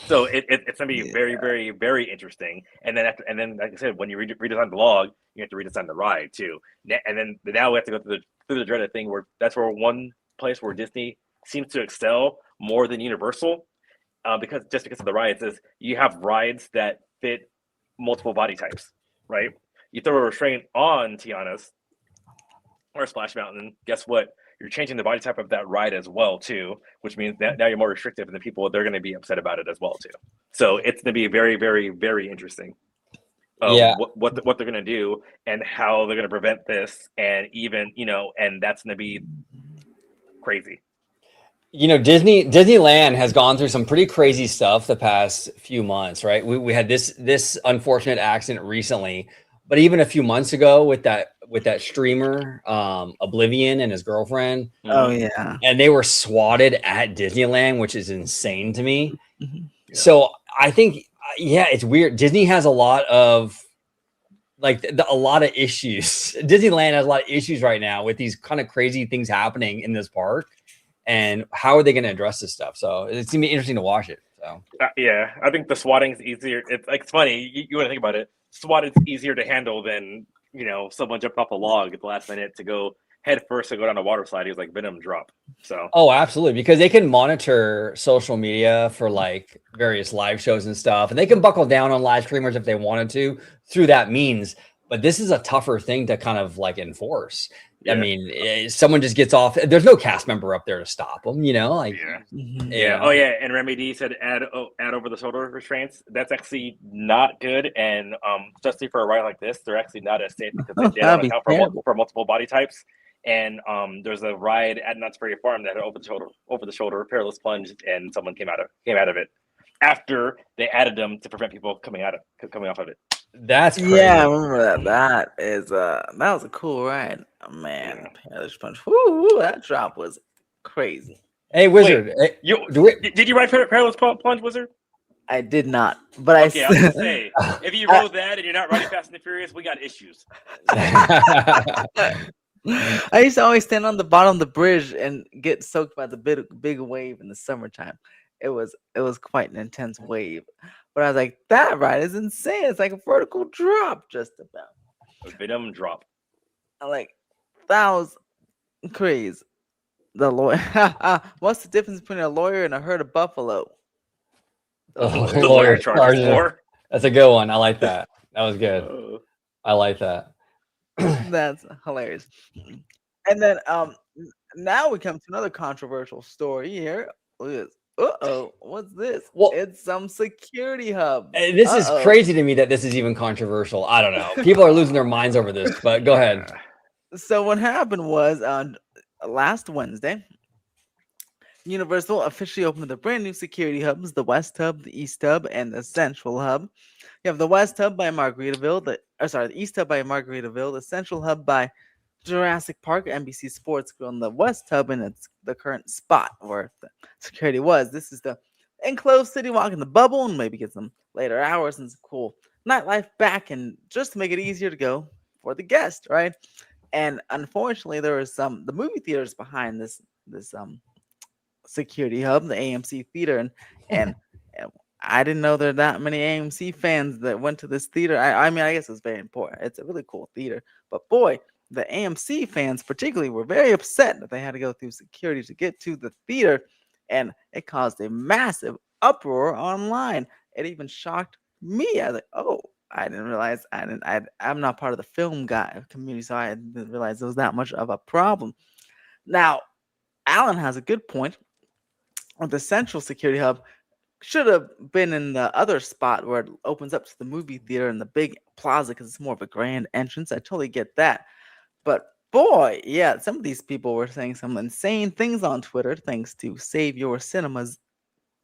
So it's going to be very, very, very interesting. And then like I said, when you redesign the log, you have to redesign the ride too. And then now we have to go through the dreaded thing where that's where one place where Disney seems to excel more than Universal, because of the rides, is you have rides that fit multiple body types, right? You throw a restraint on Tiana's or Splash Mountain, guess what? You're changing the body type of that ride as well too, which means that now you're more restrictive, and the people, they're going to be upset about it as well too. So it's going to be very, very, very interesting. What they're going to do and how they're going to prevent this, and even and that's going to be crazy. Disneyland has gone through some pretty crazy stuff the past few months, right? We had this unfortunate accident recently, but even a few months ago with that streamer, Oblivion, and his girlfriend. Oh yeah. And they were swatted at Disneyland, which is insane to me. Mhm. Yeah. So I think, it's weird. Disney has a lot of a lot of issues. Disneyland has a lot of issues right now with these kind of crazy things happening in this park. And how are they going to address this stuff? So it's going to be interesting to watch it. So yeah, I think the swatting is easier. It's funny. You want to think about it. Swatting is easier to handle than someone jumped off a log at the last minute to go head first to go down a water slide. He was like Venom drop. So absolutely, because they can monitor social media for like various live shows and stuff, and they can buckle down on live streamers if they wanted to through that means. But this is a tougher thing to kind of like enforce. Yeah. I mean, someone just gets off. There's no cast member up there to stop them, Yeah. Mhm. Oh yeah. And Remy D said add over the shoulder restraints. That's actually not good. And especially for a ride like this, they're actually not as safe, because they don't That'd be account terrible. for multiple body types. And there's a ride at Knott's Berry Farm that had over the shoulder perilous plunge, and someone came out of it after they added them to prevent people coming off of it. That's crazy. Yeah, I remember that. That was a cool ride. Oh, man, Perilous Punch. Woo, that drop was crazy. Hey, Wizard. Did you ride Perilous Plunge, Wizard? I did not, but I was gonna say, if you rode that and you're not riding Fast and the Furious, we got issues. I used to always stand on the bottom of the bridge and get soaked by the big wave in the summertime. It was quite an intense wave, but I was like, that ride is insane. It's like a vertical drop, just about. A Venom drop. I'm like, that was crazy. The lawyer. What's the difference between a lawyer and a herd of buffalo? The lawyer charges more. That's a good one. I like that. That was good. I like that. That's hilarious. And then now we come to another controversial story here. Look at this. What's this? Well, it's some security hub. This is crazy to me that this is even controversial. I don't know. People are losing their minds over this, but go ahead. So what happened was on last Wednesday, Universal officially opened the brand new security hubs: the West Hub, the East Hub, and the Central Hub. You have the West Hub by Margaritaville, the East Hub by Margaritaville, the Central Hub by Jurassic Park, NBC Sports Grill, and the West Hub in its the current spot where the security was. This is the enclosed city walk in the bubble, and maybe get some later hours and some cool nightlife back, and just to make it easier to go for the guest, right? And unfortunately, there was the movie theaters behind this security hub, the AMC theater, and I didn't know there are that many AMC fans that went to this theater. I mean, I guess it's very important. It's a really cool theater, but boy, the AMC fans particularly were very upset that they had to go through security to get to the theater, and it caused a massive uproar online. It even shocked me. I was like, oh, I didn't realize I'm not part of the film community, so I didn't realize it was that much of a problem. Now, Alan has a good point. The central security hub should have been in the other spot where it opens up to the movie theater and the big plaza, because it's more of a grand entrance. I totally get that. But boy, yeah, some of these people were saying some insane things on Twitter thanks to Save Your Cinemas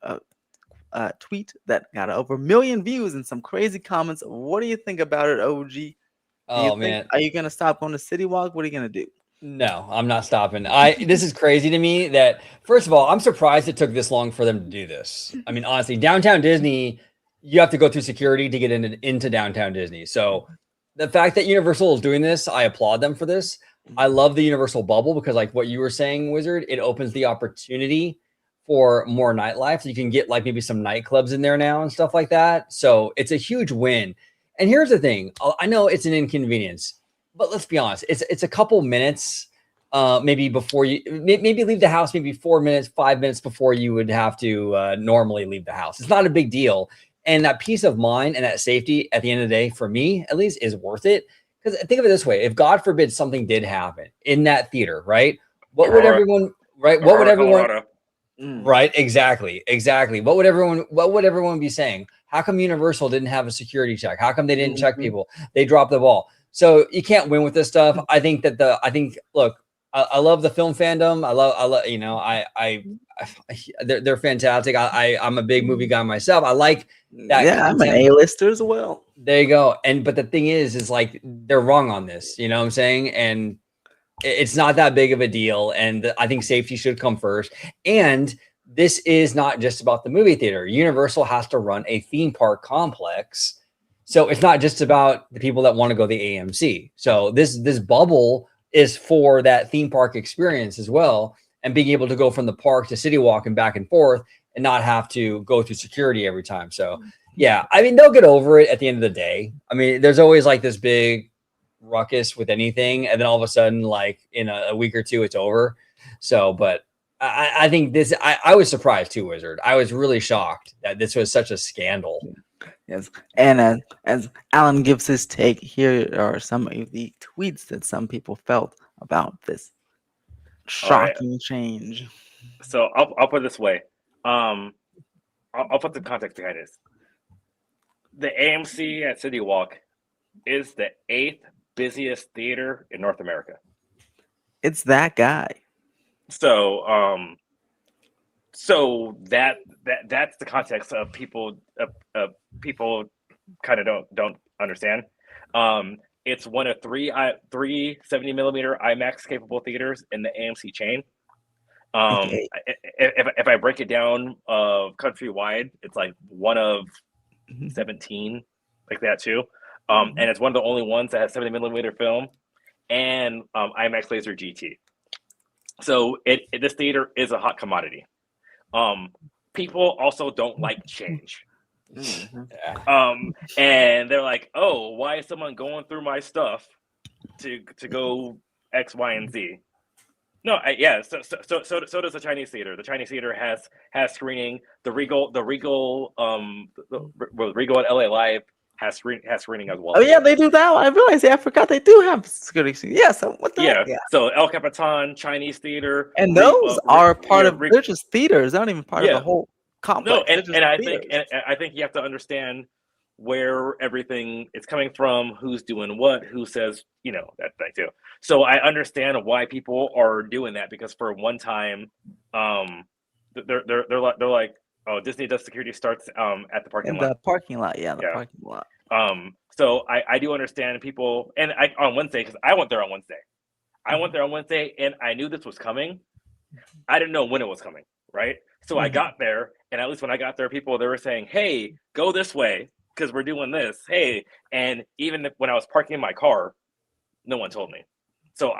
uh, tweet that got over 1 million views and some crazy comments. What do you think about it, OG? Do you Oh think man. are you gonna stop going to City Walk? What are you gonna do? No, I'm not stopping. This is crazy to me that first of all, I'm surprised it took this long for them to do this. I mean, honestly, downtown Disney, you have to go through security to get into downtown Disney. So the fact that Universal is doing this, I applaud them for this. I love the Universal bubble because like what you were saying, Wizard, it opens the opportunity for more nightlife. So you can get like maybe some nightclubs in there now and stuff like that. So it's a huge win. And here's the thing. I know it's an inconvenience, but let's be honest, it's a couple minutes, maybe before you maybe leave the house, maybe 4 minutes, 5 minutes before you would have to normally leave the house. It's not a big deal, and that peace of mind and that safety at the end of the day, for me at least, is worth it. Because think of it this way: if God forbid something did happen in that theater, right? What would everyone, right? What would everyone, Colorado. right? Exactly. What would everyone be saying? How come Universal didn't have a security check? How come they didn't check people? They dropped the ball. So you can't win with this stuff. I think look, I love the film fandom. I love, you know, they're fantastic. I'm a big movie guy myself. I like that. Yeah, I'm an A-lister as well. There you go. But the thing is like they're wrong on this. You know what I'm saying? And it's not that big of a deal. And I think safety should come first. And this is not just about the movie theater. Universal has to run a theme park complex. So it's not just about the people that want to go to the AMC. So this bubble is for that theme park experience as well, and being able to go from the park to City Walk and back and forth and not have to go through security every time. So yeah, I mean, they'll get over it at the end of the day. I mean, there's always like this big ruckus with anything, and then all of a sudden, like in a week or two, it's over. So, but I think this, I was surprised too, Wizard. I was really shocked that this was such a scandal. Yes, and as Alan gives his take, here are some of the tweets that some people felt about this shocking change. So I'll put it this way. I'll put the context behind this. The AMC at City Walk is the 8th busiest theater in North America. It's that guy. So so that's the context of people people kind of don't understand. It's one of three 70 millimeter IMAX capable theaters in the AMC chain. Okay. If I break it down countrywide, it's like one of 17 like that too. And it's one of the only ones that has 70 millimeter film and IMAX laser GT. So this theater is a hot commodity. People also don't like change. And they're like, oh, why is someone going through my stuff to go X, Y, and Z? No, so does the Chinese theater. The Chinese theater has screening. The Regal at LA Live has screening as well. Oh yeah, they do that. I realized. I forgot they do have security screening. Yeah. So what the heck? Yeah. So El Capitan, Chinese theater, and those are part of. They're just theaters. They're not even part of the whole complex. No, and I think you have to understand where everything is coming from, who's doing what, who says, you know, that thing too. So I understand why people are doing that, because for one time, they're like, oh, Disney does security starts at the parking lot. The parking lot, the parking lot. So I do understand people, and on Wednesday, because I went there on Wednesday. I went there on Wednesday, and I knew this was coming. I didn't know when it was coming, right? So I got there, and at least when I got there, they were saying, hey, go this way, because we're doing this. Hey, and even when I was parking in my car, no one told me. So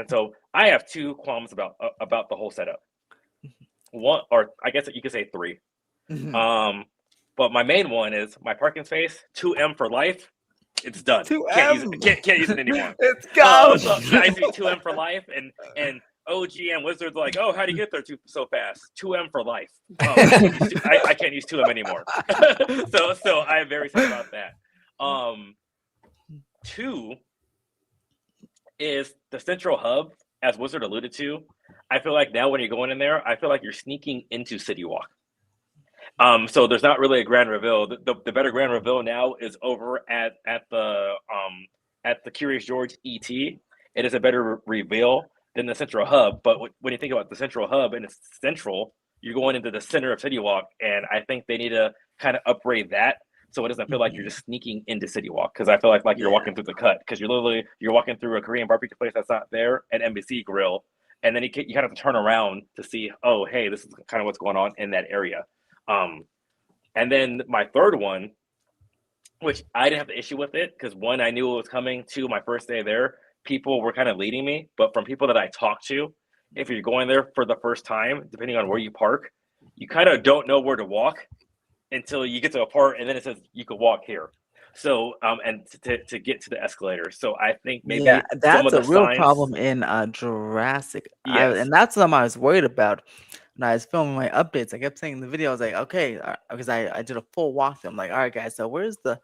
so I have two qualms about the whole setup. One, or I guess you could say three. But my main one is my parking space, 2M for life. It's done. 2M. Can't use it anymore. It's gone. So I see 2M for life, and OG and Wizards are like, oh, how do you get there so fast? 2M for life. I can't use 2M anymore. so I am very sad about that. Two is the central hub, as Wizard alluded to. I feel like now when you're going in there, I feel like you're sneaking into City Walk. So there's not really a grand reveal. The better grand reveal now is over at the Curious George ET, it is a better reveal than the central hub. But when you think about the central hub and it's central, you're going into the center of City Walk, and I think they need to kind of upgrade that so it doesn't feel like you're just sneaking into City Walk. Because I feel like you're walking through the cut, because you're walking through a Korean barbecue place that's not there, an Embassy Grill, and then you kind of have to turn around to see, oh, hey, this is kind of what's going on in that area. And then my third one, which I didn't have the issue with it, because one, I knew it was coming. Two, my first day there, people were kind of leading me. But from people that I talked to, if you're going there for the first time, depending on where you park, you kind of don't know where to walk until you get to a part, and then it says you could walk here. So, and to get to the escalator. So I think maybe some that's of a the real signs. problem in Jurassic. Yes. And that's something I was worried about when I was filming my updates. I kept saying in the video, I was like, okay, because I did a full walkthrough. I'm like, all right, guys, so where's the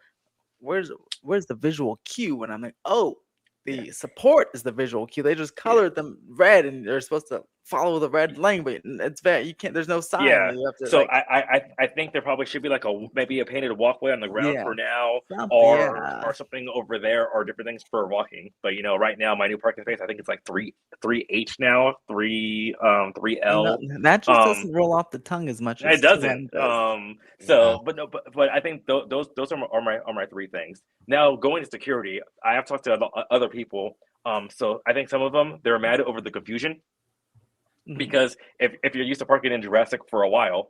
visual cue? And I'm like, oh, the support is the visual cue. They just colored them red, and they're supposed to follow the red lane, but it's very, you can't. There's no sign. Yeah. You have to, So like, I think there probably should be like maybe a painted walkway on the ground for now, something, or something over there, or different things for walking. But right now my new parking space, I think it's like 3H now, 3L. That just doesn't roll off the tongue as much as It doesn't. 2N does. So, but I think those are my three things. Now, going to security, I have talked to other people. So I think some of them, they're mad over the confusion, because if you're used to parking in Jurassic for a while,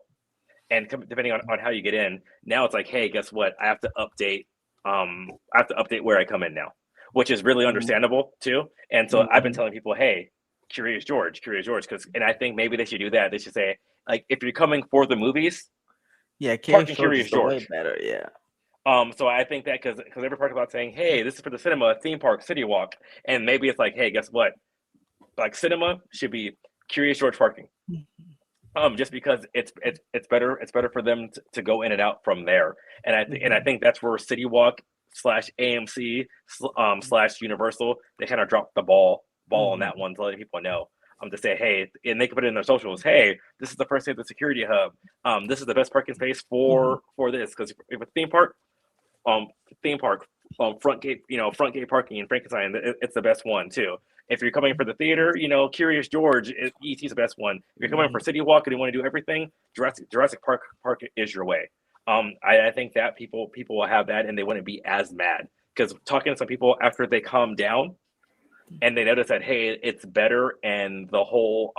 and depending on how you get in, now it's like, hey, guess what? I have to update. I have to update where I come in now, which is really understandable too. And so I've been telling people, hey, Curious George, and I think maybe they should do that. They should say, like, if you're coming for the movies, park in Curious George. Way better, yeah. So I think that because every park about saying, hey, this is for the cinema, theme park, City Walk, and maybe it's like, hey, guess what? Like, cinema should be Curious George parking. Just because it's better for them to go in and out from there. And I think that's where City Walk / AMC / Universal, they kind of dropped the ball on that one, to let people know. To say, hey, and they can put it in their socials, hey, this is the first day of the security hub. This is the best parking space for this, because if it's theme park, front gate parking in Frankenstein, it's the best one too. If you're coming for the theater, Curious George, ET's the best one. If you're coming for City Walk and you want to do everything, Jurassic Park is your way. I think that people will have that, and they wouldn't be as mad, because talking to some people after they calm down and they notice that, hey, it's better, and the whole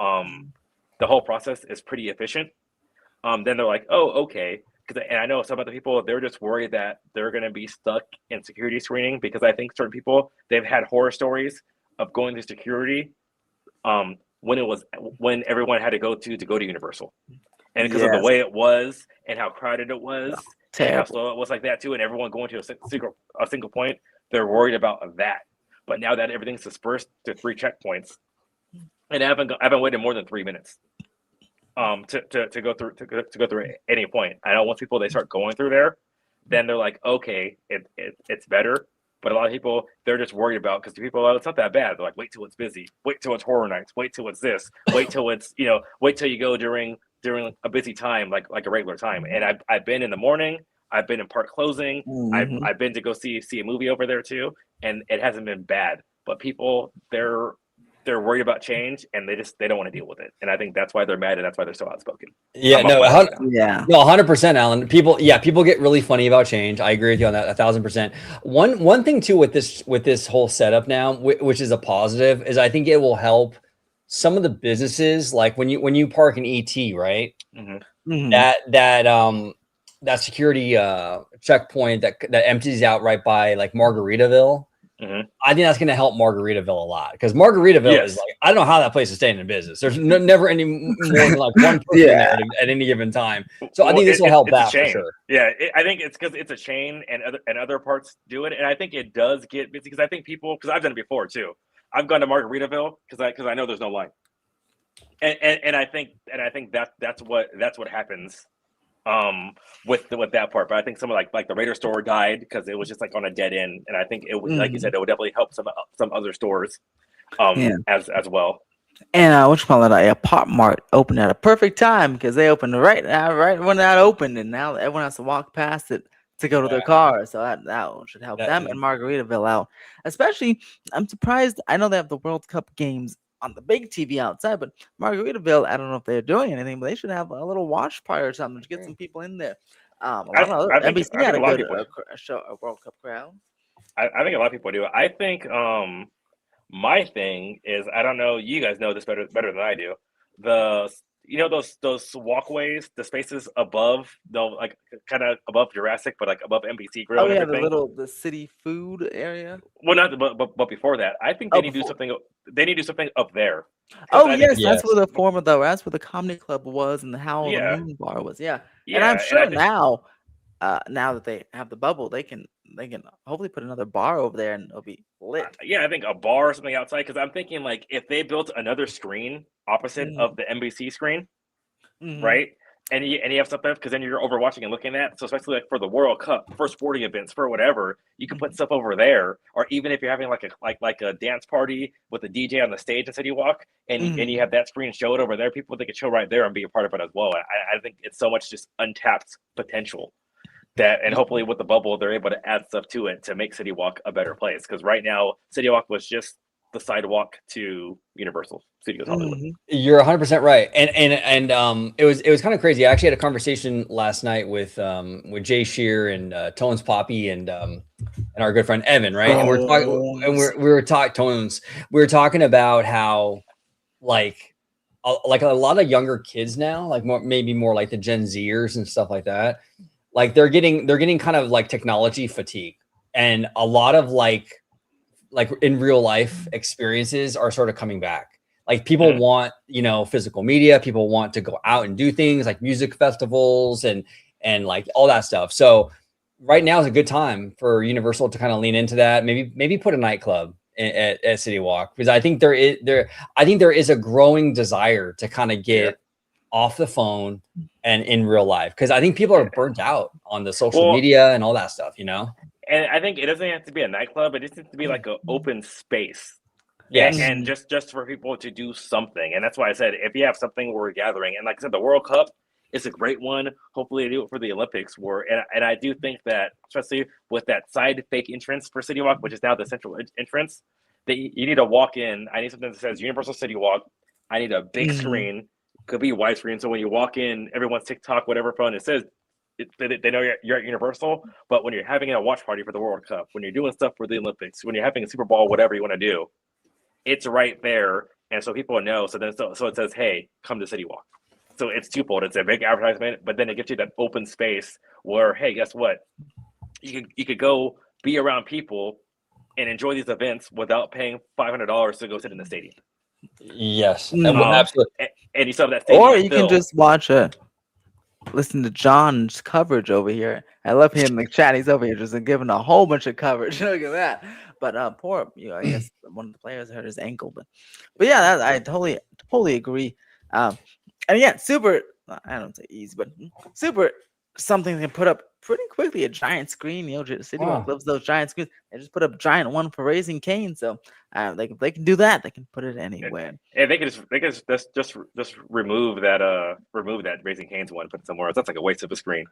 process is pretty efficient, then they're like, oh, okay. And I know some other people, they're just worried that they're going to be stuck in security screening, because I think certain people, they've had horror stories of going to security when everyone had to go to Universal, and because of the way it was and how crowded it was, and how slow it was like that too, and everyone going to a single point, they're worried about that. But now that everything's dispersed to 3 checkpoints, and I haven't waited more than 3 minutes to go through any point. I know once people, they start going through there, then they're like, okay, it's better. But a lot of people, they're just worried about, because people, it's not that bad. They're like, wait till it's busy, wait till it's horror nights, wait till it's this, wait till it's wait till you go during a busy time, like a regular time. And I've been in the morning, I've been in park closing, I've been to go see a movie over there too, and it hasn't been bad. But people, they're worried about change, and they don't want to deal with it. And I think that's why they're mad, and that's why they're so outspoken. Yeah, no, 100%, Alan. People get really funny about change. I agree with you on that 1,000%. One thing too with this whole setup now, which is a positive, is I think it will help some of the businesses, like when you park an ET, right? That security checkpoint that empties out right by like Margaritaville. I think that's going to help Margaritaville a lot, because Margaritaville is like, I don't know how that place is staying in business. There's never any more than like one person there at any given time. So I think this will help that for sure. Yeah, I think it's because it's a chain, and other parts do it, and I think it does get busy, because I think people, because I've done it before too. I've gone to Margaritaville because I know there's no line, and I think that's what happens with that part. But I think some of like the Raider store died because it was just like on a dead end, and I think it would, like you said, it would definitely help some other stores as well. And a Pop Mart opened at a perfect time, because they opened right when that opened, and now everyone has to walk past it to go to their car. So that one should help That- them and Margaritaville out. Especially, I'm surprised. I know they have the World Cup games on the big TV outside, but Margaritaville, I don't know if they're doing anything, but they should have a little watch party or something to get some people in there. A lot of other, NBC I had think a a lot of good people. a World Cup crowd. I think a lot of people do. I think my thing is, I don't know. You guys know this better than I do. Those walkways, the spaces above, like kind of above Jurassic, but like above NBC Grill Oh and yeah, everything. the city food area. Well, not but before that, I think Oh, they need to do before. something. They need to do something up there. 'Cause Oh I think yes, it's that's Yes. where that's where the comedy club was and the Howl of the yeah, Moon bar was. Yeah, and I'm yeah, and I sure think now that they have the bubble, they can hopefully put another bar over there and it'll be lit. yeah, I think a bar or something outside. Because I'm thinking like if they built another screen opposite of the NBC screen, Mm-hmm. right? And you have stuff because then you're overwatching and looking at. So especially like for the World Cup, for sporting events, for whatever, you can put stuff over there. Or even if you're having like a dance party with a DJ on the stage in City Walk, and you have that screen showed over there, people they could chill right there and be a part of it as well. I think it's so much just untapped potential that, and hopefully with the bubble, they're able to add stuff to it to make City Walk a better place. Because right now, City Walk was just the sidewalk to Universal Studios Hollywood. Mm-hmm. You're 100% right, and it was kind of crazy. I actually had a conversation last night with Jay Shear and Tones Poppy and our good friend Evan, right? And we're talking, and we were talking Tones. We were talking about how like a lot of younger kids now, like maybe more like the Gen Zers and stuff like that. Like they're getting kind of like technology fatigue, and a lot of like in real life experiences are sort of coming back. Like people want, physical media, people want to go out and do things like music festivals and like all that stuff. So right now is a good time for Universal to kind of lean into that. Maybe put a nightclub at City Walk, because I think there is a growing desire to kind of get off the phone and in real life, because I think people are burnt out on the social media and all that stuff, And I think it doesn't have to be a nightclub. It just needs to be like an open space. Yes. And just for people to do something. And that's why I said, if you have something where we're gathering, and like I said, the World Cup is a great one. Hopefully they do it for the Olympics. And I do think that, especially with that side fake entrance for City Walk, which is now the central entrance, that you need to walk in. I need something that says Universal City Walk. I need a big screen. Could be widescreen. So when you walk in, everyone's TikTok, whatever phone, it says, they know you're at Universal. But when you're having a watch party for the World Cup, when you're doing stuff for the Olympics, when you're having a Super Bowl, whatever you want to do, it's right there. And so people know. So it says, hey, come to City Walk. So it's twofold. It's a big advertisement, but then it gives you that open space where, hey, guess what? You could go be around people and enjoy these events without paying $500 to go sit in the stadium. Yes, absolutely. And you still have that stadium. Or you can just listen to John's coverage over here. I love him in the chat. He's over here just giving a whole bunch of coverage. Look at that. But poor, I guess one of the players hurt his ankle. But yeah, I totally agree. And yeah, super. I don't say easy, but super something they can put up pretty quickly. A giant screen. City Walk loves those giant screens. They just put up a giant one for Raising Cane. So they can do that. They can put it anywhere. And they can just remove that Raising Cane's one, put it somewhere else. That's like a waste of a screen.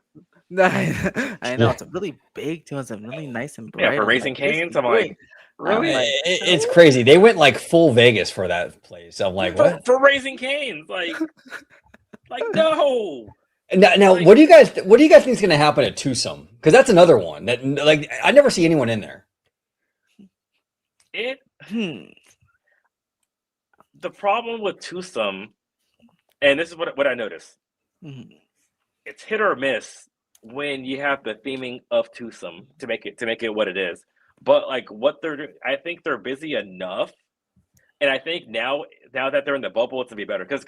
I know it's a really big too. It's a really nice and bright. Yeah, for Raising Cane's, I'm like, really? It's crazy. They went like full Vegas for that place. I'm like, what? For Raising Cane's, like no. Now, what do you guys think is going to happen at Twosome? Because that's another one that like I never see anyone in there. The problem with Twosome, and this is what I noticed, it's hit or miss when you have the theming of Twosome to make it what it is. But like what they're doing, I think they're busy enough, and I think now that they're in the bubble, it's gonna be better because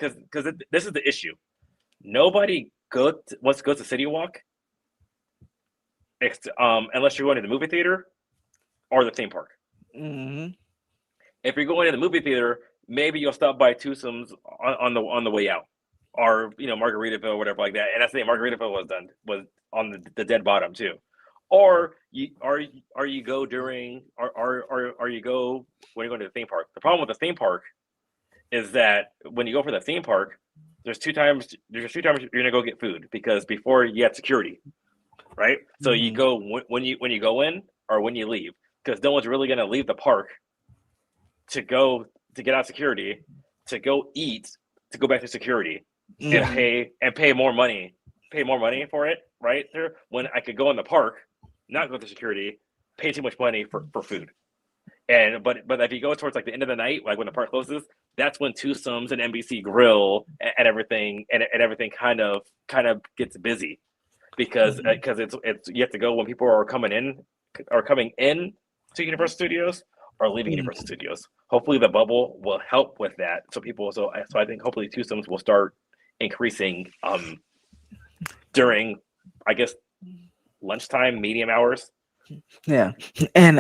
this is the issue. Nobody wants to go to City Walk, unless you're going to the movie theater or the theme park. If you're going to the movie theater, maybe you'll stop by Twosome's on the way out, or Margaritaville or whatever like that. And that's the thing, Margaritaville was on the dead bottom too. Or you go when you're going to the theme park. The problem with the theme park is that when you go for the theme park, there's two times you're gonna go get food, because before you had security. right? So you Mhm. go when you go in or when you leave, because no one's really going to leave the park to go to get out of security, to go eat, to go back to security, and Yeah. Mhm. pay more money for it, right? There, when I could go in the park, not go to security, pay too much money for food. And but if you go towards like the end of the night, like when the park closes, that's when Twosomes and NBC Grill and everything and everything kind of gets busy Mhm. because it's you have to go when people are coming in to Universal Studios or leaving Mhm. Universal Studios. Hopefully, the bubble will help with that. So I think hopefully Twosomes will start increasing during I guess lunchtime, medium hours. Yeah, and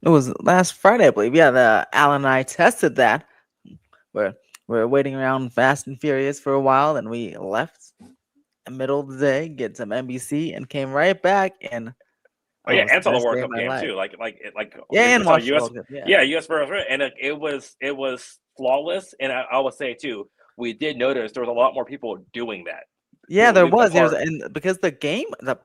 it was last Friday, I believe. Yeah, the Alan and I tested that. We're we're waiting around Fast and Furious for a while, and we left in the middle of the day, get some NBC, and came right back. And Oh oh, it yeah, was the and saw the best World day of Cup my game life. too. Yeah, We and saw watched the US, World Cup. Yeah. yeah, US versus and it was flawless. And I will say too, we did notice there was a lot more people doing that. Yeah, People there leaving the was. There's park. and because the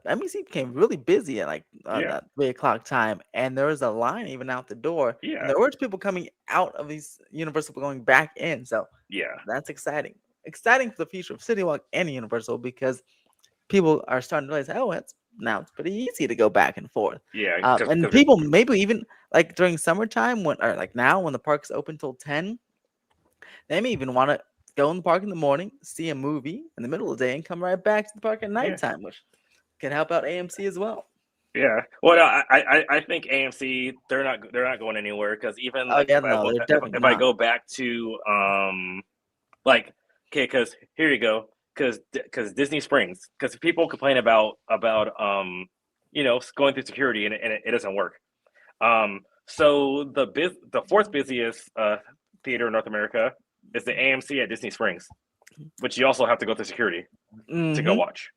NBC became really busy at like Yeah, that 3 o'clock time, and there was a line even out the door, and yeah, there were people coming out of these Universal going back in. So yeah, that's exciting. Exciting for the future of City Walk and Universal because people are starting to realize, oh, it's pretty easy to go back and forth. yeah. And Because people maybe even like during summertime when or like now when the park's open till 10, they may even want to go in the park in the morning, see a movie in the middle of the day, and come right back to the park at yeah, nighttime, which can help out AMC as well. yeah. Well, no, I think AMC they're not going anywhere because even Oh like yeah, no, they're definitely if I not. go back to like okay because here you go because Disney Springs because people complain about going through security and it doesn't work. So the fourth busiest theater in North America is the AMC at Disney Springs, which you also have to go through security to go Mm-hmm. watch.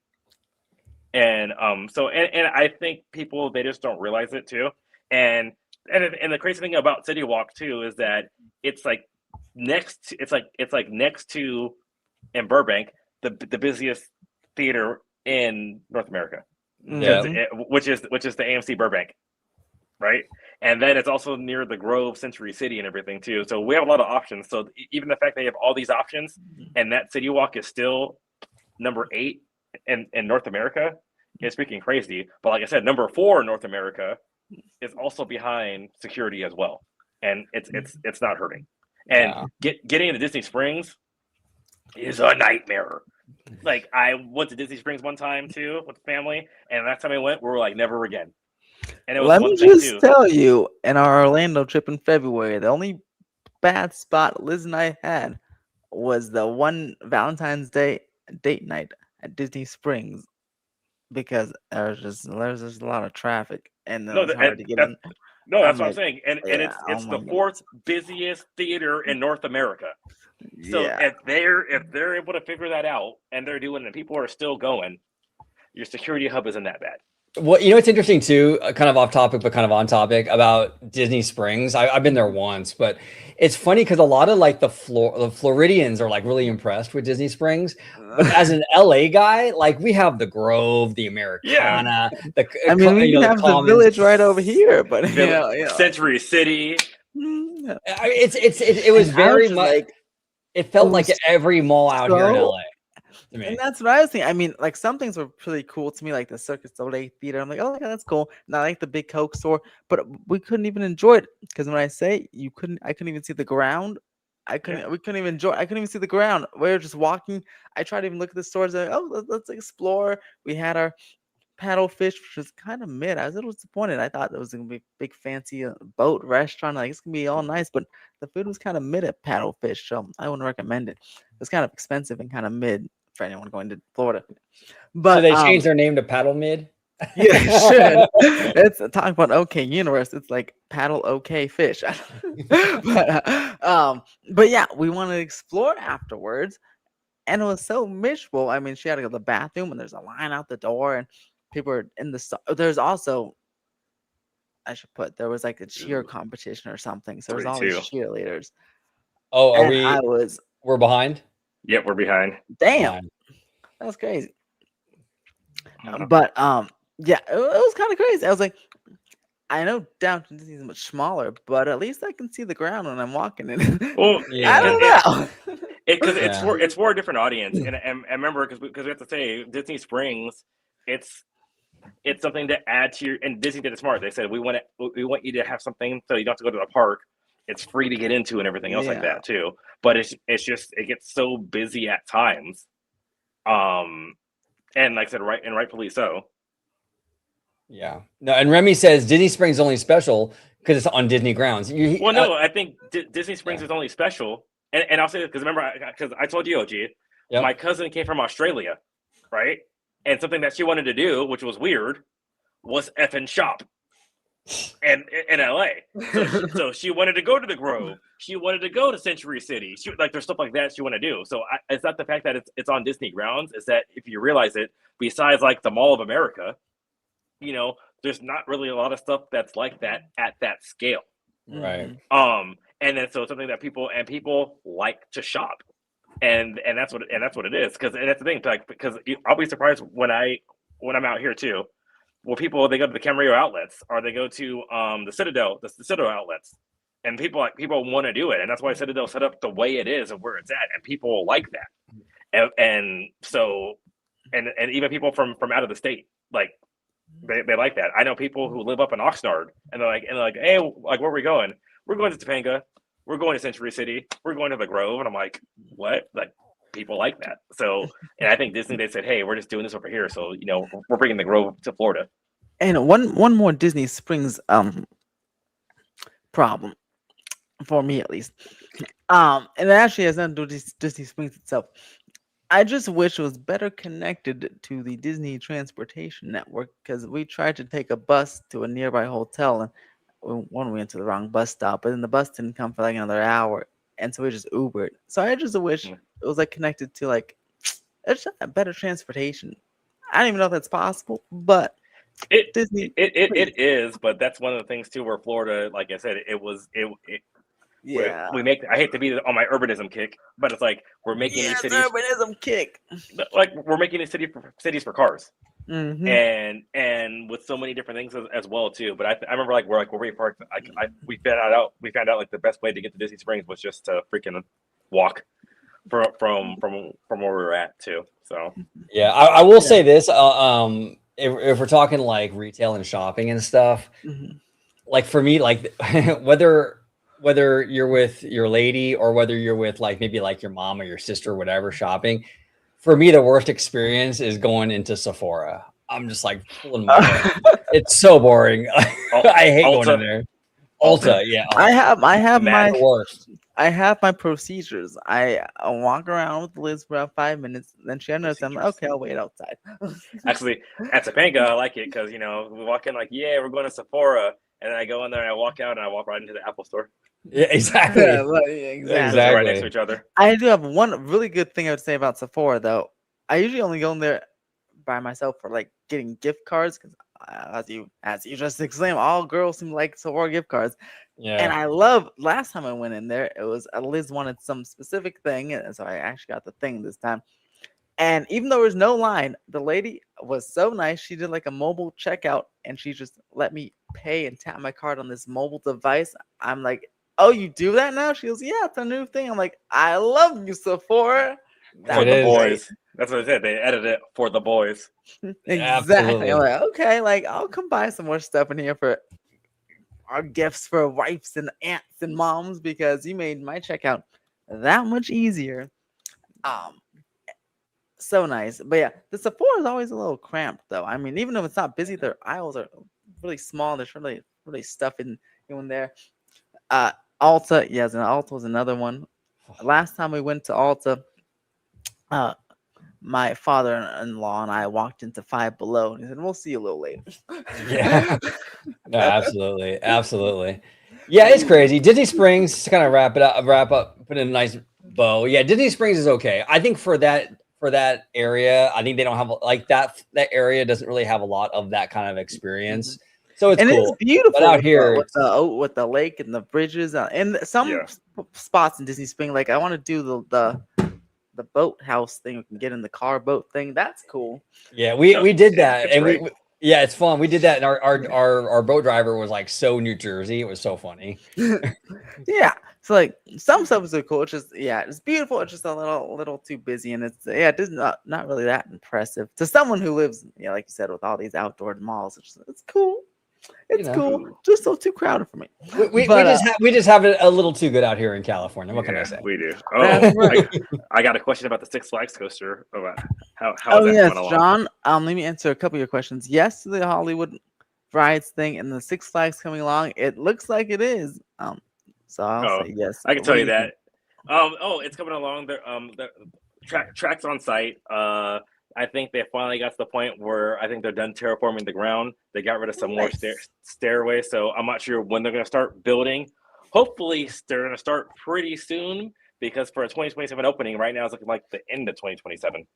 And I think people they just don't realize it too. And and the crazy thing about City Walk too is that it's like it's like next to in Burbank the busiest theater in North America because Yeah. Mm-hmm. which is the AMC Burbank, right? And then it's also near the Grove, Century City, and everything too. So we have a lot of options. So even the fact that you have all these options and that City Walk is still number 8 in North America is freaking crazy. But like I said, number 4 in North America is also behind security as well, and it's not hurting. And Yeah. getting into Disney Springs is a nightmare. Like I went to Disney Springs one time too with the family, and last time I went, we were like never again. And it was Let one me thing just too. tell you, in our Orlando trip in February, the only bad spot Liz and I had was the one Valentine's Day date night at Disney Springs because there's just a lot of traffic and then it No, was hard to get that in. no, I'm that's what I'm like, saying. And yeah, oh it's my the goodness, fourth busiest theater in North America. So yeah. if they're able to figure that out and they're doing it and people are still going, your security hub isn't that bad. Well, you know, it's interesting too, kind of off topic, but kind of on topic about Disney Springs. I've been there once, but it's funny because a lot of like the Floridians are like really impressed with Disney Springs. But as an LA guy, like we have the Grove, the Yeah. Americana, the I mean, we the have the Commons. village right over here, but Village, Century City. yeah. It was And I was very just much. like, It it felt like was every mall out here in so. LA to And me. that's what I was thinking. I mean, like some things were pretty cool to me, like the Circus Soleil Theater. I'm like, oh, yeah, that's cool. And I like the big Coke store, but we couldn't even enjoy it because when I say I couldn't even see the ground. Yeah. We couldn't even enjoy. I couldn't even see the ground. We were just walking. I tried to even look at the stores. Like, oh, let's explore. We had our paddlefish, which was kind of mid. I was a little disappointed. I thought it was gonna be a big fancy boat restaurant. Like it's gonna be all nice, but the food was kind of mid at paddlefish, so I wouldn't recommend it. It's kind of expensive and kind of mid for anyone going to Florida. Should But they change their name to Paddle Mid? yeah, it should. It's talking about OK Universe. It's like paddle OK fish. But yeah, we wanted to explore afterwards, and it was so miserable. I mean, she had to go to the bathroom, and there's a line out the door, and people are in the. There's also, I should put, there was like a cheer competition or something. So there's all these 32. cheerleaders, Oh, and I was, we're behind? Yep, we're behind. damn, Behind. that's crazy. But yeah, it was kind of crazy. I was like, I know Downton Disney is much smaller, but at least I can see the ground when I'm walking in it. Well, I Yeah. don't know. because Yeah. it's for a different audience, and remember because we have to say Disney Springs, it's something to add to your, and Disney did it smart. They said we want you to have something so you don't have to go to the park. It's free to get into and everything else like Yeah. that too. But it's just it gets so busy at times, and like I said, right, and rightfully so. Yeah. No, and Remy says Disney Springs is only special because it's on Disney grounds. Well, no, I think Disney Springs Yeah. is only special, and I'll say this because remember, because I told you, OG, Yep. my cousin came from Australia, right? And something that she wanted to do, which was weird, was effing shop, and in LA. So she wanted to go to the Grove. She wanted to go to Century City. She like there's stuff like that she wanted to do. So it's not the fact that it's on Disney grounds. It's that if you realize it, besides like the Mall of America, there's not really a lot of stuff that's like that at that scale. Right. And then so something that people like to shop, and that's what it is. Because and that's the thing, like because I'll be surprised when I'm out here too. Well, people they go to the Camarillo outlets or they go to the Citadel outlets, and people want to do it, and that's why Citadel set up the way it is and where it's at, and people like that, and so and even people from out of the state like. They like that. I know people who live up in Oxnard, and they're like, hey, like, where are we going? We're going to Topanga. We're going to Century City. We're going to the Grove. And I'm like, what? Like, people like that. So, and I think Disney, they said, hey, we're just doing this over here. So, we're bringing the Grove to Florida. And one more Disney Springs problem for me at least. And it actually has nothing to do with Disney Springs itself. I just wish it was better connected to the Disney transportation network because we tried to take a bus to a nearby hotel and we went to the wrong bus stop, but then the bus didn't come for like another hour, and so we just Ubered. So I just wish it was like connected to like it's just a better transportation. I don't even know if that's possible, but Disney it is, but that's one of the things too where Florida, like I said, yeah. we make. I hate to be on my urbanism kick, but it's like we're making these cities urbanism kick. like we're making these cities for cars, Mm-hmm. and with so many different things as well too. But I remember like where we parked. We found out like the best way to get to Disney Springs was just to freaking walk from where we were at too. So yeah, I will say this. If we're talking like retail and shopping and stuff, like for me, like whether you're with your lady or whether you're with like maybe like your mom or your sister or whatever shopping, for me the worst experience is going into Sephora. I'm just like pulling my hair. It's so boring. I hate going in there. Ulta, yeah. I have my worst. I have my procedures. I walk around with Liz for about 5 minutes, then she knows I'm like, okay, I'll wait outside. Actually, at Topanga, I like it because we walk in like, yeah, we're going to Sephora, and then I go in there and I walk out and I walk right into the Apple store. Yeah, exactly. Exactly. Right next to each other. I do have one really good thing I would say about Sephora though. I usually only go in there by myself for like getting gift cards because as you just explained, all girls seem like Sephora gift cards. Yeah. And I love last time I went in there, it was Liz wanted some specific thing, and so I actually got the thing this time. And even though there was no line, the lady was so nice. She did like a mobile checkout, and she just let me pay and tap my card on this mobile device. I'm like, "Oh, you do that now?" She goes, "Yeah, it's a new thing." I'm like, "I love you, Sephora." For the boys. That's what I said. They edited it for the boys. Exactly. Absolutely. I'm like, okay, like I'll come buy some more stuff in here for our gifts for wives and aunts and moms because you made my checkout that much easier. So nice. But yeah, the Sephora is always a little cramped though. I mean, even if it's not busy, their aisles are really small. There's really stuff in there. Ulta, yes, and Ulta was another one. Last time we went to Ulta, my father-in-law and I walked into Five Below, and he said, "We'll see you a little later." Yeah. No, absolutely. Yeah, it's crazy. Disney Springs, to kind of wrap up, put in a nice bow. Yeah, Disney Springs is okay. I think for that area, I think they don't have like that area doesn't really have a lot of that kind of experience. So it's cool. It's beautiful but out here with the lake and the bridges and some spots in Disney Springs. Like I want to do the the boat house thing. We can get in the car boat thing. That's cool. Yeah, we did that, it's and great. yeah, it's fun. We did that, and our boat driver was like so New Jersey. It was so funny. Yeah. So like some stuff is so cool. It's just it's beautiful. It's just a little too busy, and it's not really that impressive to someone who lives like you said with all these outdoor malls. It's cool. It's cool. Just so too crowded for me. We just have it a little too good out here in California. What can I say? We do. That's right. I got a question about the Six Flags coaster. About how Oh is that yes, coming along? John. Let me answer a couple of your questions. Yes to the Hollywood rides thing and the Six Flags coming along. It looks like it is. So I'll say yes. I can tell you that. It's coming along. The tracks on site. I think they finally got to the point where I think they're done terraforming the ground. They got rid of some more stairways, so I'm not sure when they're going to start building. Hopefully, they're going to start pretty soon because for a 2027 opening, right now it's looking like the end of 2027.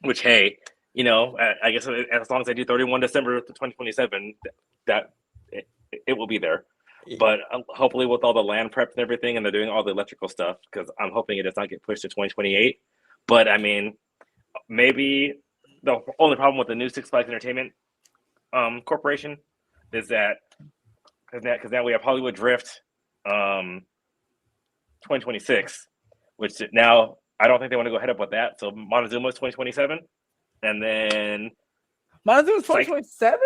Which, hey, I guess as long as I do 31 December 2027, that it will be there. But hopefully, with all the land prep and everything, and they're doing all the electrical stuff, because I'm hoping it does not get pushed to 2028. But I mean, maybe the only problem with the new Six Flags Entertainment Corporation is that because now we have Hollywood Drift 2026, which now I don't think they want to go ahead up with that. So Montezuma's 2027, and then Montezuma's 2027.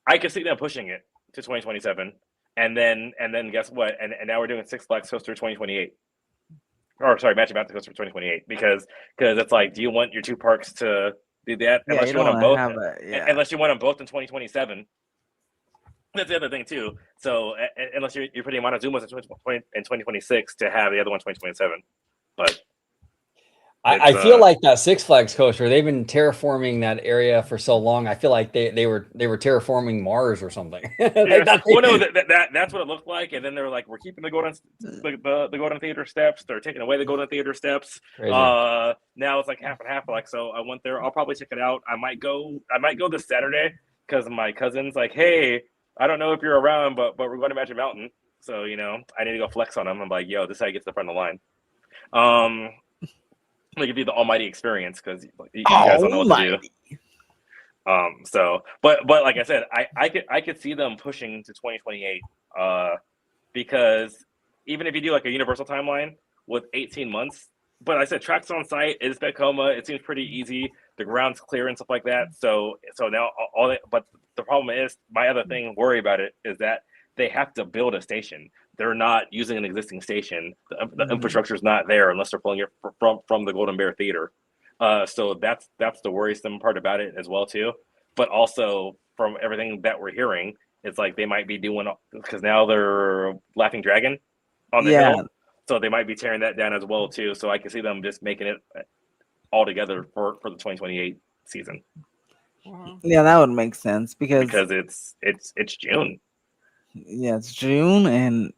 I could see them pushing it to 2027, and then guess what? And now we're doing Six Flags Coaster 2028. Or sorry, Magic Mountain Coaster 2028 because it's like, do you want your two parks to do that unless you want them both? Unless you want them both in 2027. That's the other thing too. So unless you're putting Montezuma's in 2026 to have the other one 2027, but I feel like that Six Flags coaster, they've been terraforming that area for so long. I feel like they were terraforming Mars or something. Well, no, that's what it looked like. And then they're like, we're keeping the Golden Theater steps. They're taking away the Golden Theater steps. Now it's like half and half. Like, so I went there. I'll probably check it out. I might go this Saturday because my cousin's like, hey, I don't know if you're around, but we're going to Magic Mountain. So, I need to go flex on them. I'm like, yo, this is how you get to the front of the line. Give you the almighty experience because you guys don't know what to do. So, but like I said, I could see them pushing to 2028. Because even if you do like a universal timeline with 18 months, but I said tracks on site, it's Tacoma, it seems pretty easy. The ground's clear and stuff like that. So now but the problem is my other thing worry about it is that they have to build a station. They're not using an existing station. The infrastructure is not there unless they're pulling it from the Golden Bear Theater. So that's the worrisome part about it as well too. But also from everything that we're hearing, it's like they might be doing because now they're Laughing Dragon on the hill, so they might be tearing that down as well too. So I can see them just making it all together for the 2028 season. Yeah, that would make sense because it's June. Yeah, it's June, and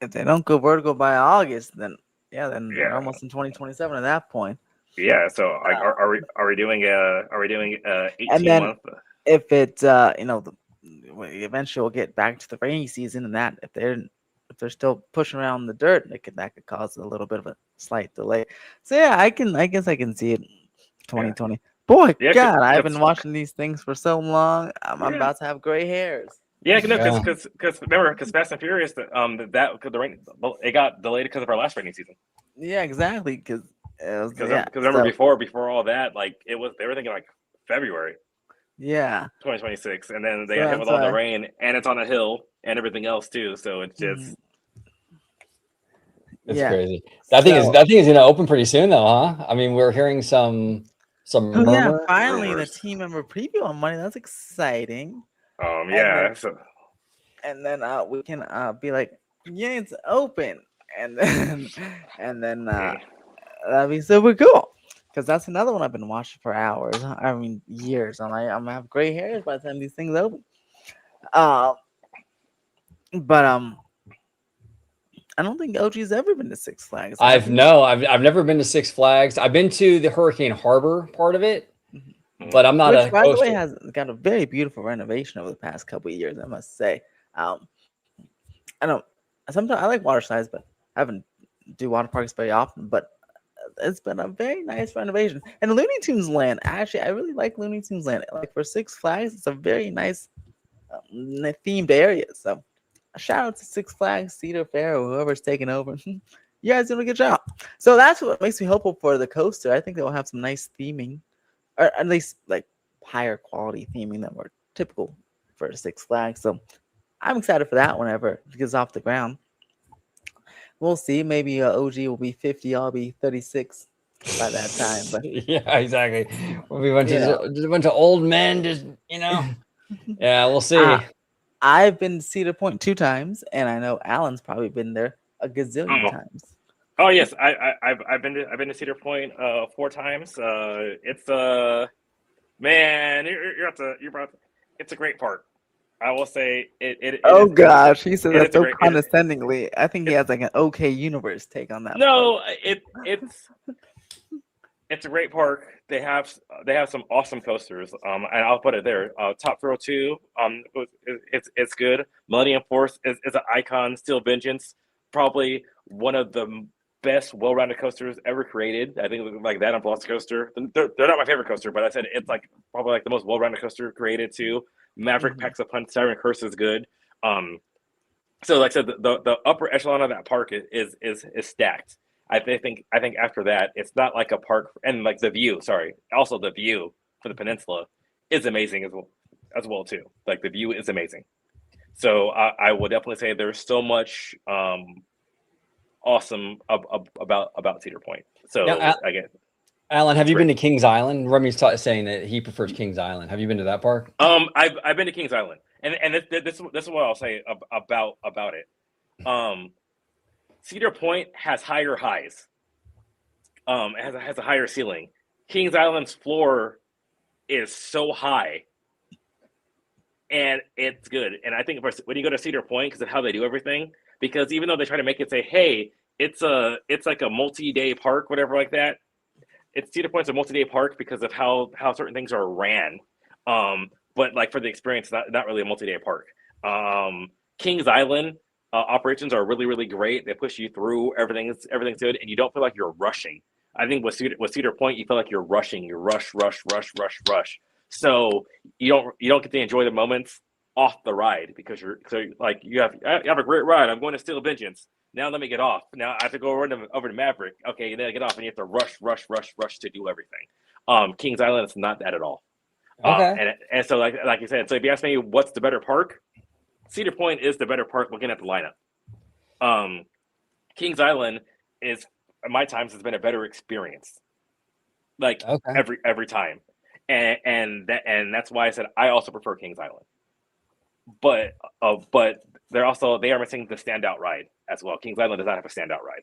if they don't go vertical by August, then they're almost in 2027 at that point. Yeah. So are we doing 18 and then month? If it eventually we'll get back to the rainy season, and that if they're still pushing around the dirt, that could cause a little bit of a slight delay. So yeah, I guess I can see it 2020. Yeah. Boy, God, I've been watching these things for so long. I'm about to have gray hairs. Yeah, because remember, because Fast and Furious, it got delayed because of our last rainy season. Yeah, exactly. Because remember before all that, like they were thinking like February. Yeah. 2026, and then they got hit with all the rain, and it's on a hill and everything else too. So it's just it's crazy. That thing is gonna open pretty soon, though, huh? I mean, we're hearing some. Yeah, finally the team member preview on Monday. That's exciting. And then we can be like, yeah, it's open, and then that'd be super cool because that's another one I've been watching for hours. I mean, years. I'm gonna have gray hairs by the time these things open. But I don't think OG's ever been to Six Flags. I've never been to Six Flags. I've been to the Hurricane Harbor part of it. But I'm not Which, by the way, has got a very beautiful renovation over the past couple of years, I must say. I like water slides, but I haven't do water parks very often, but it's been a very nice renovation. And Looney Tunes Land, actually, I really like Looney Tunes Land. Like for Six Flags, it's a very nice themed area. So a shout out to Six Flags, Cedar Fair, or whoever's taking over. You guys doing a good job. So that's what makes me hopeful for the coaster. I think they will have some nice theming, or at least like higher quality theming than were typical for Six Flags. So I'm excited for that whenever it gets off the ground. We'll see. Maybe OG will be 50. I'll be 36 by that time. But yeah, exactly. We'll be just a bunch of old men, just Yeah, we'll see. I've been to Cedar Point 2 times, and I know Alan's probably been there a gazillion times. Oh yes, I've been to Cedar Point 4 times. It's man, it's a great park. I will say it oh gosh, he said that so great, condescendingly. I think he has like an OK Universe take on that. No, it's a great park. They have some awesome coasters. And I'll put it there. Top Thrill 2, it's good. Millennium Force is an icon. Steel Vengeance, probably one of the best well-rounded coasters ever created. I think like that and Velocicoaster. They're not my favorite coaster, but I said it's like probably like the most well-rounded coaster created too. Maverick Packs a Punch, Siren Curse is good. So like I said, the upper echelon of that park is stacked. I think after that, it's not like a park, and like the view. Sorry, also the view for the peninsula is amazing as well too. Like the view is amazing. So I will definitely say there's so much awesome about Cedar Point. So now, again, Alan, have you been to Kings Island? Remy's saying that he prefers Kings Island. Have you been to that park? I've been to Kings Island, and this is what I'll say about it. Cedar Point has higher highs. It has a higher ceiling. Kings Island's floor is so high, and it's good. And I think when you go to Cedar Point, because of how they do everything, because even though they try to make it say, "Hey, it's like a multi-day park," whatever like that. It's Cedar Point's a multi-day park because of how certain things are ran. But like for the experience, not really a multi-day park. Kings Island operations are really, really great. They push you through everything's good, and you don't feel like you're rushing. I think with Cedar Point, you feel like you're rushing. You rush. So you don't get to enjoy the moments off the ride because you have a great ride. I'm going to Steel Vengeance. Now let me get off. Now I have to go over to Maverick. Okay, then I get off, and you have to rush to do everything. Kings Island is not that at all. Okay. And so like you said, so if you ask me what's the better park, Cedar Point is the better park looking at the lineup. Kings Island is, at my times, has been a better experience. Like every time. And that's why I said I also prefer Kings Island. But they are missing the standout ride as well. Kings Island does not have a standout ride.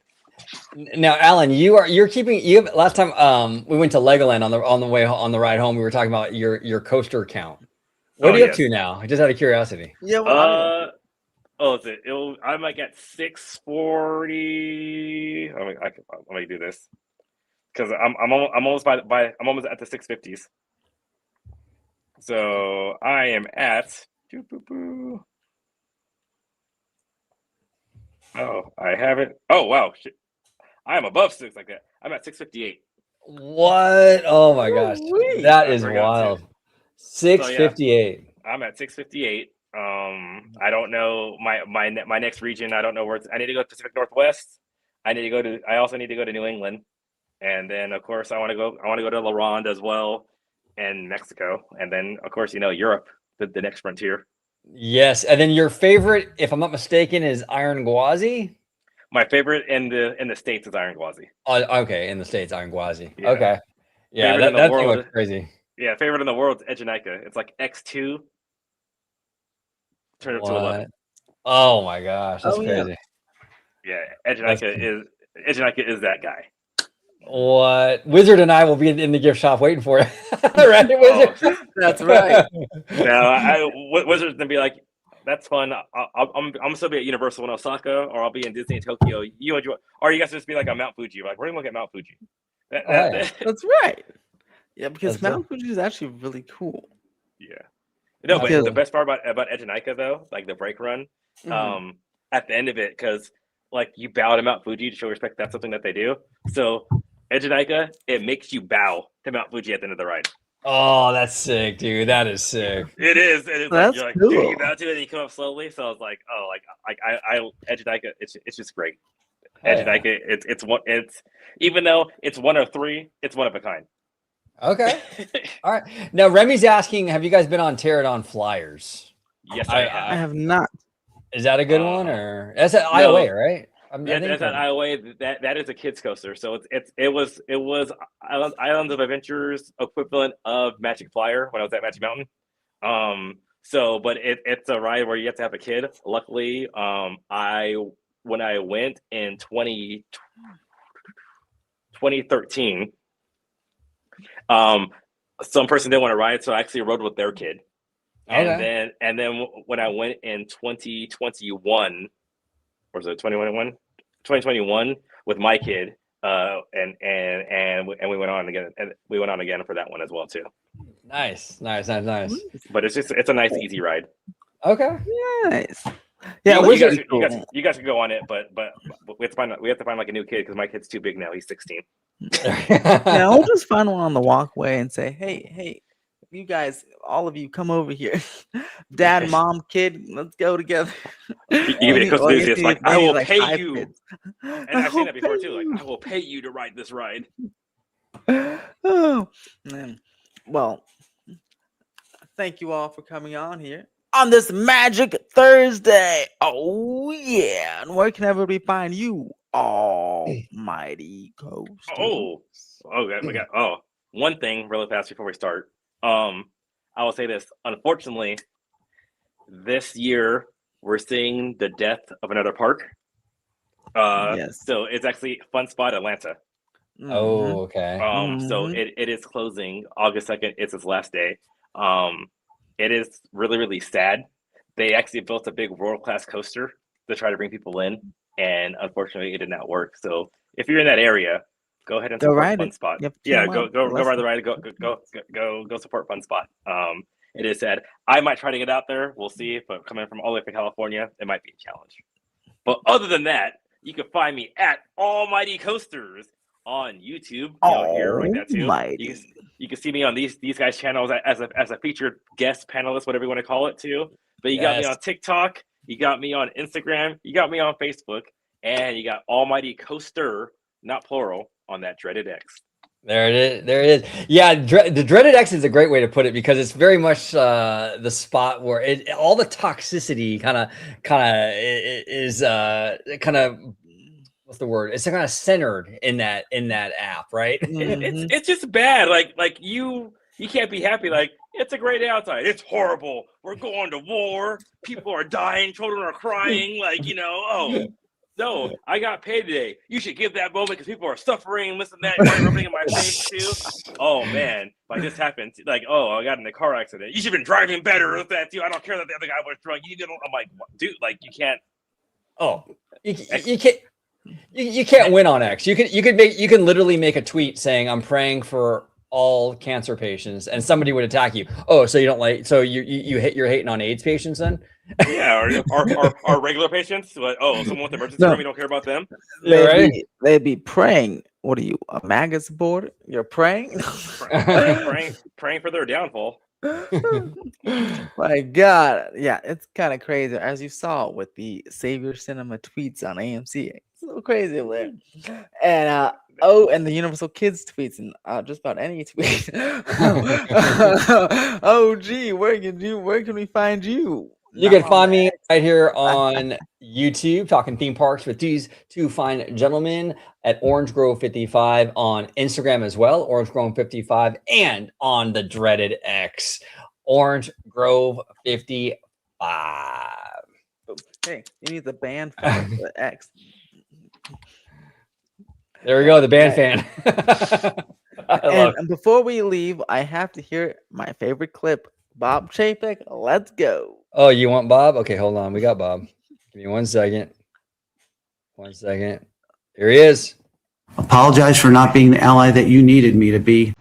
Now, Alan, last time we went to Legoland on the ride home, we were talking about your coaster count. What are you up to now? Just out of curiosity. Yeah. I'm like at 640. Let me do this because I'm almost at the 650s. So I am at. Oh, I have it. Oh wow, shit. I am above 6 like that. I'm at 658. What? Oh my gosh, that is wild. 658. So, yeah, I'm at 658. I don't know my next region. I don't know where I need to go to Pacific Northwest. I also need to go to New England, and then of course I want to go to La Ronde as well, and Mexico, and then of course Europe, the next frontier. Yes, and then your favorite, if I'm not mistaken, is Iron Gwazi. My favorite in the States is Iron Gwazi. Okay, in the States, Iron Gwazi. Yeah. Okay, yeah, favorite that thing looks crazy. Yeah, favorite in the world is Edgenica. It's like X2 turned up to 11. Oh my gosh, that's crazy. Yeah, Edgenica is that guy. What? Wizard and I will be in the gift shop waiting for you. Right, Wizard? That's right. Now, Wizard's gonna be like, that's fun. I'm still be at Universal in Osaka, or I'll be in Disney in Tokyo. You enjoy, or you guys just be like on Mount Fuji. Like, we're gonna look at Mount Fuji. That's right. Yeah, because Mount Fuji is actually really cool. Yeah. No, but the best part about Edgenica though, like the brake run, at the end of it, because like you bow to Mount Fuji to show respect. That's something that they do. So Ejidaika, it makes you bow to Mount Fuji at the end of the ride. Oh, that's sick, dude. That is sick. It is. It is like That's you're like, cool. dude, you bow to it and you come up slowly. So I was like, oh, like I Ejidaika, it's just great. Ejidaika, it's even though it's one of three, it's one of a kind. Okay. All right. Now Remy's asking, have you guys been on Pterodon Flyers? Yes, I have. I have not. Is that a good one, or that's at IOA, right? Yeah, that's at IOA. That is a kids coaster. So it was Islands of Adventures equivalent of Magic Flyer when I was at Magic Mountain. But it's a ride where you have to have a kid. Luckily, when I went in 2013, some person didn't want to ride, so I actually rode with their kid. Okay. And then when I went in 2021, or was it 2021 with my kid, and we went on again, and we went on again for that one as well too. Nice. But it's a nice easy ride. Okay. Nice. Yeah, you guys could go on it, but we have to find like a new kid because my kid's too big now. He's 16. Yeah, we'll just find one on the walkway and say, hey, you guys, all of you, come over here. Dad, mom, kid, let's go together. It's like, I will pay you. Kids. And I've seen that before too. Like, I will pay you to ride this ride. Oh, man. Well, thank you all for coming on here on this Magic Thursday. Oh, yeah. And where can everybody find you, Almighty Coast? One thing really fast before we start. I will say this. Unfortunately, this year we're seeing the death of another park. Yes. So it's actually Fun Spot Atlanta. Mm-hmm. Oh, okay. So it is closing August 2nd. It's its last day. It is really, really sad. They actually built a big world-class coaster to try to bring people in, and unfortunately, it did not work. So if you're in that area, go ahead and support Fun Spot. Yeah, go ride the ride. Go support Fun Spot. It is sad. I might try to get out there. We'll see. But coming from all the way from California, it might be a challenge. But other than that, you can find me at Almighty Coasters on YouTube. Here like that too. You can see me on these guys' channels as a featured guest panelist, whatever you want to call it too. But you got me on TikTok. You got me on Instagram. You got me on Facebook, and you got Almighty Coaster, not plural, on that Dreaded X. There it is. Yeah, the Dreaded X is a great way to put it because it's very much the spot where all the toxicity kind of is what's the word? It's kind of centered in that app, right? Mm-hmm. It's just bad. Like you can't be happy. Like, it's a great day outside. It's horrible. We're going to war. People are dying. Children are crying. No, I got paid today. You should give that moment because people are suffering, this and that, rubbing in my face too. Oh man, like this happened. Like, I got in a car accident. You should have been driving better with that too. I don't care that the other guy was drunk. I'm like, dude, like you can't. You can't win on X. You can literally make a tweet saying I'm praying for all cancer patients, and somebody would attack you. Oh, so you don't like? So you're hating on AIDS patients then? Yeah, or regular patients. But someone with emergency room, you don't care about them. Yeah, right. They'd be praying. What are you, a MAGA supporter? You're praying? praying for their downfall. My God, yeah, it's kind of crazy, as you saw with the Savior Cinema tweets on AMC. It's so crazy over there. And and the Universal Kids tweets, and just about any tweet. OG, where can we find you? You can find me right here on YouTube talking theme parks with these two fine gentlemen at Orange Grove 55, on Instagram as well, Orange Grove 55, and on the Dreaded X, Orange Grove 55. Hey, you need the band for the X. There we go, the band fan. And before we leave, I have to hear my favorite clip. Bob Chapek, let's go. Oh, you want Bob? Okay, hold on. We got Bob. Give me 1 second. 1 second. Here he is. Apologize for not being the ally that you needed me to be.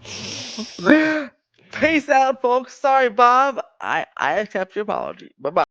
Peace out, folks. Sorry, Bob. I accept your apology. Bye-bye.